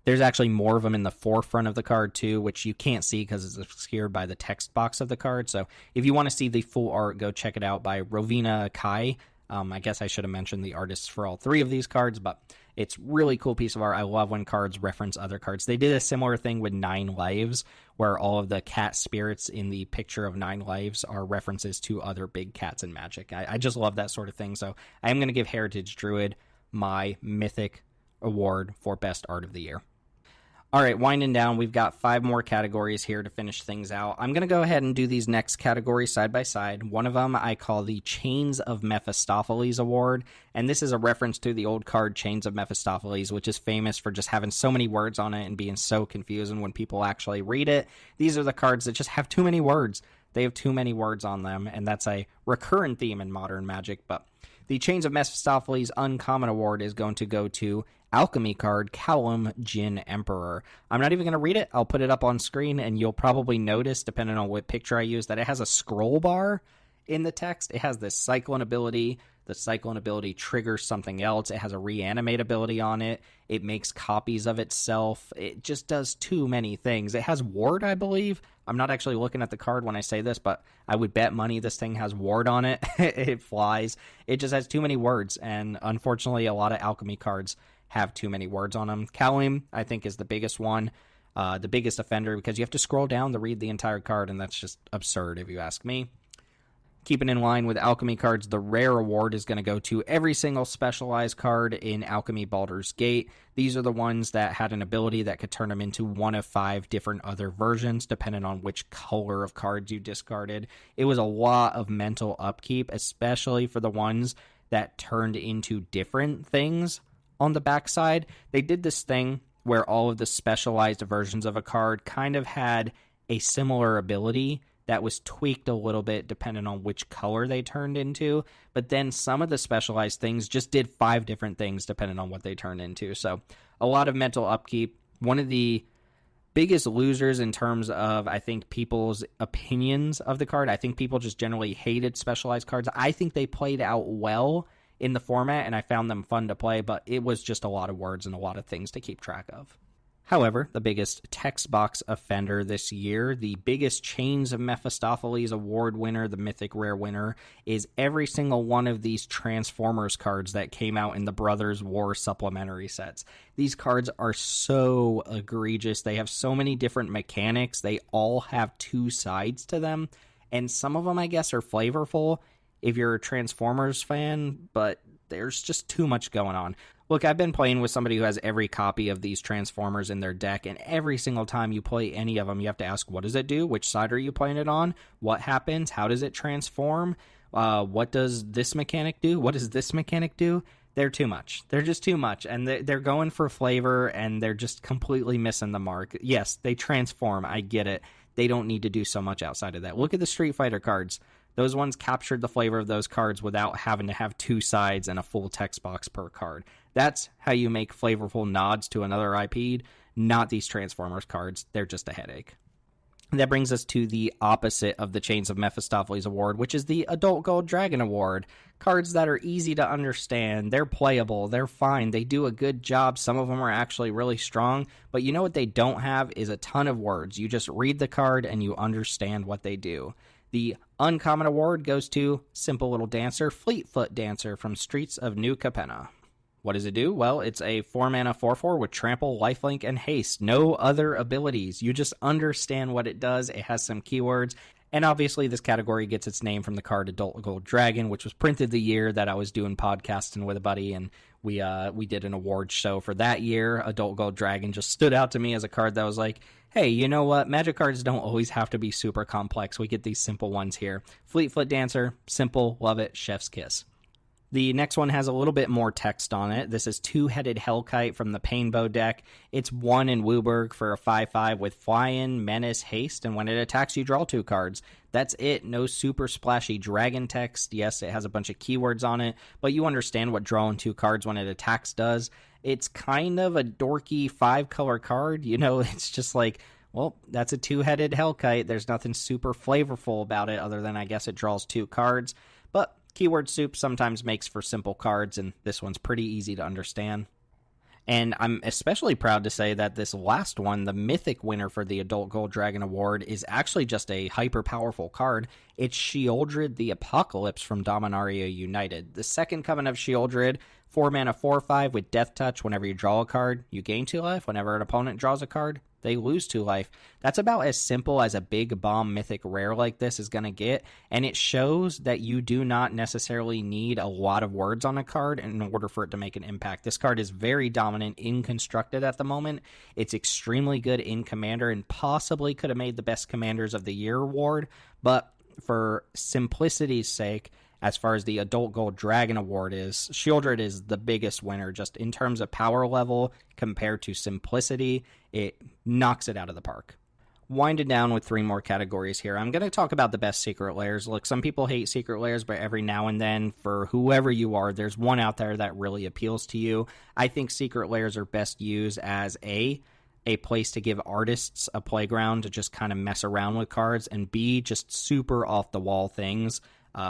[SPEAKER 1] There's actually more of them in the forefront of the card, too, which you can't see because it's obscured by the text box of the card. So if you want to see the full art, go check it out by Rovina Kai. I guess I should have mentioned the artists for all three of these cards, but it's really cool piece of art. I love when cards reference other cards. They did a similar thing with Nine Lives, where all of the cat spirits in the picture of Nine Lives are references to other big cats in Magic. I just love that sort of thing. So I am going to give Heritage Druid my Mythic award for Best Art of the Year. All right, winding down, we've got 5 more categories here to finish things out. I'm going to go ahead and do these next categories side by side. One of them I call the Chains of Mephistopheles Award, and this is a reference to the old card Chains of Mephistopheles, which is famous for just having so many words on it and being so confusing when people actually read it. These are the cards that just have too many words. They have too many words on them, and that's a recurrent theme in Modern Magic, but the Chains of Mephistopheles Uncommon Award is going to go to Alchemy card, Callum Jin Emperor. I'm not even going to read it. I'll put it up on screen, and you'll probably notice, depending on what picture I use, that it has a scroll bar in the text. It has this Cyclone ability. The Cyclone ability triggers something else. It has a Reanimate ability on it. It makes copies of itself. It just does too many things. It has Ward, I believe. I'm not actually looking at the card when I say this, but I would bet money this thing has Ward on it. It flies. It just has too many words, and unfortunately, a lot of Alchemy cards have too many words on them. Callum, I think, is the biggest one, the biggest offender, because you have to scroll down to read the entire card, and that's just absurd if you ask me. Keeping in line with Alchemy cards, the Rare Award is going to go to every single specialized card in Alchemy Baldur's Gate. These are the ones that had an ability that could turn them into one of 5 different other versions, depending on which color of cards you discarded. It was a lot of mental upkeep, especially for the ones that turned into different things on the backside. They did this thing where all of the specialized versions of a card kind of had a similar ability that was tweaked a little bit depending on which color they turned into, but then some of the specialized things just did 5 different things depending on what they turned into. So a lot of mental upkeep. One of the biggest losers in terms of, I think, people's opinions of the card. I think people just generally hated specialized cards. I think they played out well in the format, and I found them fun to play, but it was just a lot of words and a lot of things to keep track of. However, the biggest text box offender this year, the biggest Chains of Mephistopheles Award winner, the Mythic Rare winner, is every single one of these Transformers cards that came out in the Brothers War supplementary sets. These cards are so egregious. They have so many different mechanics. They all have 2 sides to them, and some of them, I guess, are flavorful if you're a Transformers fan, but there's just too much going on. Look, I've been playing with somebody who has every copy of these Transformers in their deck, and every single time you play any of them, you have to ask, what does it do? Which side are you playing it on? What happens? How does it transform? What does this mechanic do? What does this mechanic do? They're too much. They're just too much, and they're going for flavor, and they're just completely missing the mark. Yes, they transform. I get it. They don't need to do so much outside of that. Look at the Street Fighter cards. Those ones captured the flavor of those cards without having to have 2 sides and a full text box per card. That's how you make flavorful nods to another IP, not these Transformers cards. They're just a headache. That brings us to the opposite of the Chains of Mephistopheles Award, which is the Adult Gold Dragon Award. Cards that are easy to understand, they're playable, they're fine, they do a good job. Some of them are actually really strong, but you know what they don't have is a ton of words. You just read the card and you understand what they do. The Uncommon Award goes to Simple Little Dancer, Fleetfoot Dancer from Streets of New Capenna. What does it do? Well, it's a 4-mana 4/4 with Trample, Lifelink, and Haste. No other abilities. You just understand what it does. It has some keywords. And obviously, this category gets its name from the card Adult Gold Dragon, which was printed the year that I was doing podcasting with a buddy, and we did an award show for that year. Adult Gold Dragon just stood out to me as a card that was like, hey, you know what? Magic cards don't always have to be super complex. We get these simple ones here. Fleetfoot Dancer, simple, love it, chef's kiss. The next one has a little bit more text on it. This is Two-Headed Hellkite from the Painbow deck. It's 1 in Wooburg for a 5/5 with Fly-In, Menace, Haste, and when it attacks, you draw 2 cards. That's it. No super splashy dragon text. Yes, it has a bunch of keywords on it, but you understand what drawing 2 cards when it attacks does. It's kind of a dorky 5-color card. You know, it's just like, well, that's a Two-Headed Hellkite. There's nothing super flavorful about it other than I guess it draws 2 cards. But keyword soup sometimes makes for simple cards, and this one's pretty easy to understand. And I'm especially proud to say that this last one, the Mythic winner for the Adult Gold Dragon Award, is actually just a hyper-powerful card. It's Sheoldred the Apocalypse from Dominaria United. The second coming of Sheoldred, 4 mana 4/5 with Death Touch. Whenever you draw a card, you gain 2 life. Whenever an opponent draws a card, they lose 2 life. That's about as simple as a big bomb mythic rare like this is going to get, and it shows that you do not necessarily need a lot of words on a card in order for it to make an impact. This card is very dominant in Constructed at the moment. It's extremely good in Commander and possibly could have made the Best Commanders of the Year award, but for simplicity's sake, as far as the Adult Gold Dragon Award is, Sheoldred is the biggest winner just in terms of power level compared to simplicity. It knocks it out of the park. Winding down with 3 more categories here. I'm going to talk about the best secret lairs. Look, some people hate secret lairs, but every now and then, for whoever you are, there's one out there that really appeals to you. I think secret lairs are best used as a place to give artists a playground to just kind of mess around with cards, and B, just super off-the-wall things,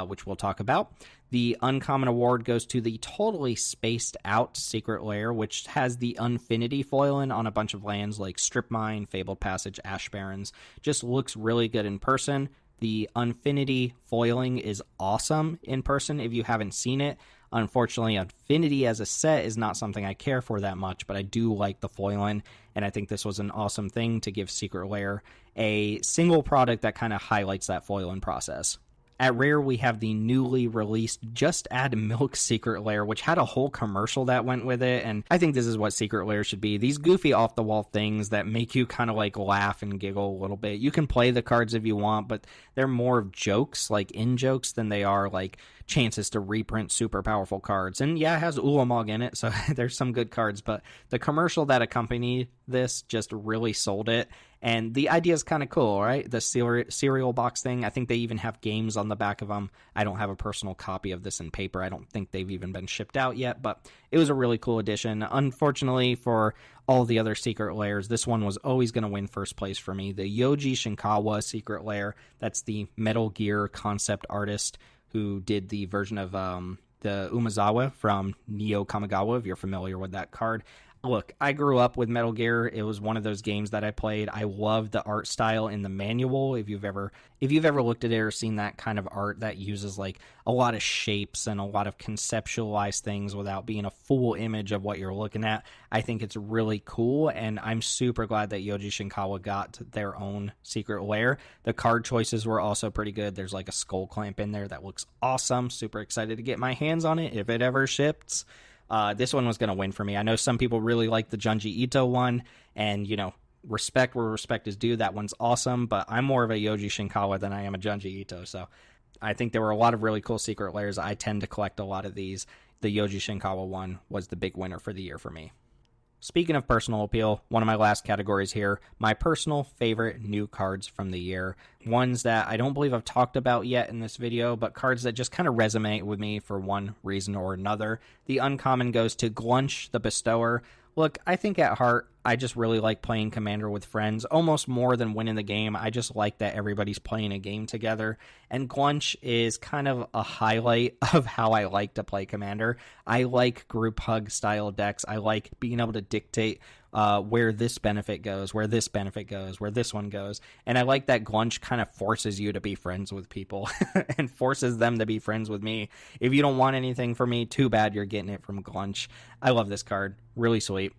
[SPEAKER 1] which we'll talk about. The Uncommon Award goes to the totally spaced out Secret Lair, which has the Unfinity foiling on a bunch of lands like Strip Mine, Fabled Passage, Ash Barrens. Just looks really good in person. The Unfinity foiling is awesome in person if you haven't seen it. Unfortunately, Unfinity as a set is not something I care for that much, but I do like the foiling, and I think this was an awesome thing to give Secret Lair a single product that kind of highlights that foiling process. At Rare, we have the newly released Just Add Milk Secret Lair, which had a whole commercial that went with it, and I think this is what Secret Lair should be. These goofy off-the-wall things that make you kind of like laugh and giggle a little bit. You can play the cards if you want, but they're more of jokes, like in-jokes, than they are like chances to reprint super powerful cards. And yeah, it has Ulamog in it, so there's some good cards, but the commercial that accompanied this just really sold it. And the idea is kind of cool, right? The cereal box thing. I think they even have games on the back of them. I don't have a personal copy of this in paper. I don't think they've even been shipped out yet, but it was a really cool addition. Unfortunately for all the other Secret Lairs, this one was always going to win first place for me. The Yoji Shinkawa Secret Lair, that's the Metal Gear concept artist who did the version of the Umezawa from Neo Kamigawa, if you're familiar with that card. Look, I grew up with Metal Gear. It was one of those games that I played. I loved the art style in the manual. If you've ever looked at it or seen that kind of art that uses like a lot of shapes and a lot of conceptualized things without being a full image of what you're looking at, I think it's really cool, and I'm super glad that Yoji Shinkawa got their own Secret Lair. The card choices were also pretty good. There's like a skull clamp in there that looks awesome. Super excited to get my hands on it if it ever ships. This one was going to win for me. I know some people really like the Junji Ito one, and, you know, respect where respect is due. That one's awesome, but I'm more of a Yoji Shinkawa than I am a Junji Ito, so I think there were a lot of really cool Secret Lairs. I tend to collect a lot of these. The Yoji Shinkawa one was the big winner for the year for me. Speaking of personal appeal, one of my last categories here, my personal favorite new cards from the year. Ones that I don't believe I've talked about yet in this video, but cards that just kind of resonate with me for one reason or another. The uncommon goes to Glunch, the Bestower. Look, I think at heart, I just really like playing Commander with friends, almost more than winning the game. I just like that everybody's playing a game together, and Glunch is kind of a highlight of how I like to play Commander. I like group hug style decks. I like being able to dictate where this benefit goes, where this benefit goes, where this one goes, and I like that Glunch kind of forces you to be friends with people and forces them to be friends with me. If you don't want anything from me, too bad, you're getting it from Glunch. I love this card. Really sweet.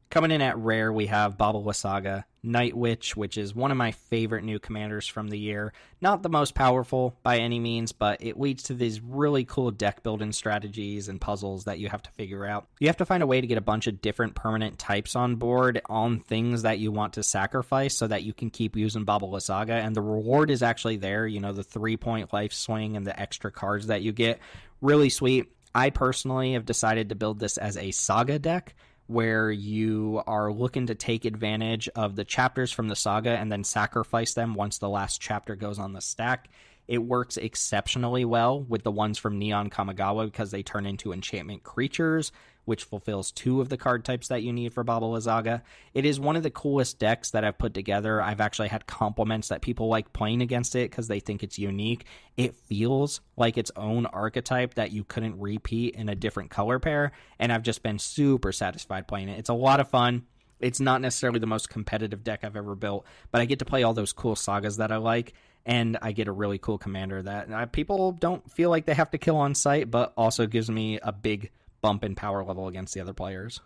[SPEAKER 1] Coming in at Rare, we have Baba Saga, Night Witch, which is one of my favorite new commanders from the year. Not the most powerful by any means, but it leads to these really cool deck building strategies and puzzles that you have to figure out. You have to find a way to get a bunch of different permanent types on board on things that you want to sacrifice so that you can keep using Baba Saga, and the reward is actually there, you know, the 3-point life swing and the extra cards that you get. Really sweet. I personally have decided to build this as a Saga deck, where you are looking to take advantage of the chapters from the saga and then sacrifice them once the last chapter goes on the stack. It works exceptionally well with the ones from Neon Kamigawa because they turn into enchantment creatures, which fulfills 2 of the card types that you need for Baba Saga. It is one of the coolest decks that I've put together. I've actually had compliments that people like playing against it because they think it's unique. It feels like its own archetype that you couldn't repeat in a different color pair, and I've just been super satisfied playing it. It's a lot of fun. It's not necessarily the most competitive deck I've ever built, but I get to play all those cool sagas that I like, and I get a really cool commander that people don't feel like they have to kill on sight, but also gives me a big bump in power level against the other players.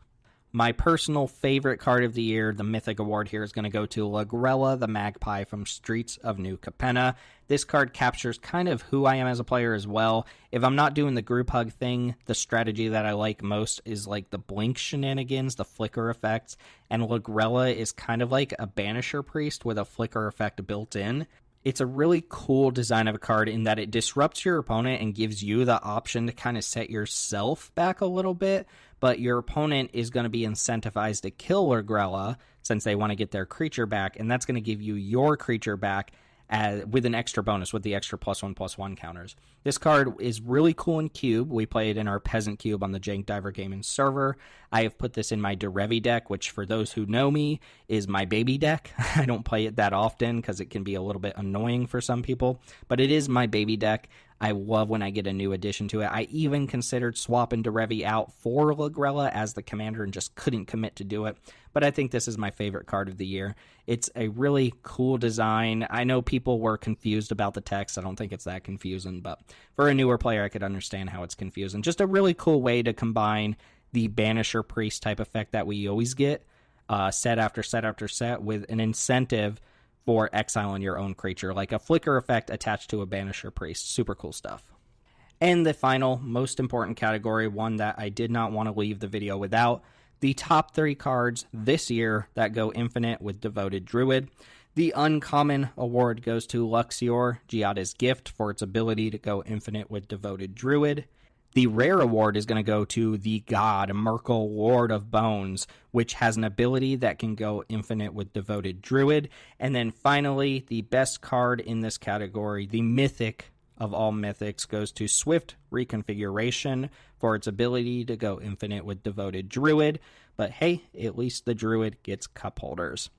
[SPEAKER 1] My personal favorite card of the year, the Mythic Award here, is going to go to Lagrella, the Magpie from Streets of New Capenna. This card captures kind of who I am as a player as well. If I'm not doing the group hug thing, the strategy that I like most is like the blink shenanigans, the flicker effects, and Lagrella is kind of like a Banisher Priest with a flicker effect built in. It's a really cool design of a card in that it disrupts your opponent and gives you the option to kind of set yourself back a little bit, but your opponent is going to be incentivized to kill Lagrella since they want to get their creature back, and that's going to give you your creature back with an extra bonus with the extra +1/+1 counters. This card is really cool in Cube. We play it in our Peasant Cube on the Jank Diver Gaming server. I have put this in my Derevi deck, which for those who know me is my baby deck. I don't play it that often because it can be a little bit annoying for some people, but it is my baby deck. I love when I get a new addition to it. I even considered swapping Derevi out for Lagrella as the commander and just couldn't commit to do it. But I think this is my favorite card of the year. It's a really cool design. I know people were confused about the text. I don't think it's that confusing, but for a newer player, I could understand how it's confusing. Just a really cool way to combine the Banisher Priest type effect that we always get, set after set after set, with an incentive for exiling your own creature, like a flicker effect attached to a Banisher Priest. Super cool stuff. And the final, most important category, one that I did not want to leave the video without, the top 3 cards this year that go infinite with Devoted Druid. The uncommon award goes to Luxior, Giada's Gift, for its ability to go infinite with Devoted Druid. The rare award is going to go to the God, Merkle, Lord of Bones, which has an ability that can go infinite with Devoted Druid. And then finally, the best card in this category, the Mythic of all Mythics, goes to Swift Reconfiguration for its ability to go infinite with Devoted Druid. But hey, at least the Druid gets cup holders.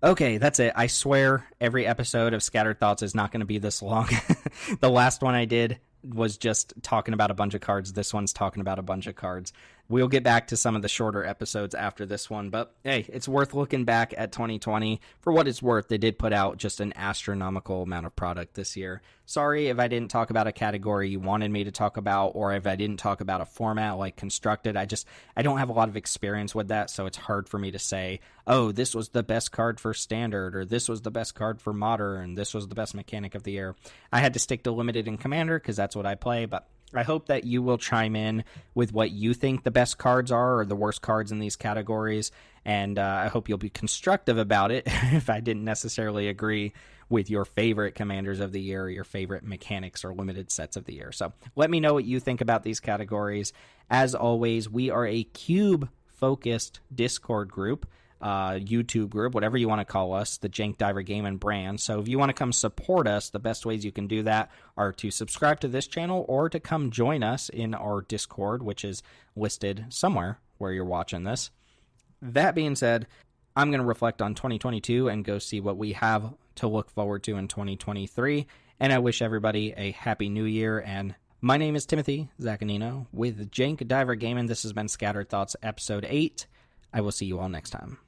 [SPEAKER 1] Okay, that's it. I swear every episode of Scattered Thoughts is not going to be this long. The last one I did was just talking about a bunch of cards. This one's talking about a bunch of cards. We'll get back to some of the shorter episodes after this one, but hey, it's worth looking back at 2020. For what it's worth, they did put out just an astronomical amount of product this year. Sorry if I didn't talk about a category you wanted me to talk about, or if I didn't talk about a format like Constructed. I don't have a lot of experience with that, so it's hard for me to say, oh, this was the best card for Standard, or this was the best card for Modern, this was the best mechanic of the year. I had to stick to Limited and Commander because that's what I play, but I hope that you will chime in with what you think the best cards are or the worst cards in these categories, and I hope you'll be constructive about it if I didn't necessarily agree with your favorite commanders of the year or your favorite mechanics or limited sets of the year. So let me know what you think about these categories. As always, we are a Cube-focused Discord group. YouTube group, whatever you want to call us, the Jank Diver Gaming brand. So if you want to come support us, the best ways you can do that are to subscribe to this channel or to come join us in our Discord, which is listed somewhere where you're watching this. That being said, I'm going to reflect on 2022 and go see what we have to look forward to in 2023. And I wish everybody a happy new year. And my name is Timothy Zaccanino with Jank Diver Gaming. This has been Scattered Thoughts episode 8. I will see you all next time.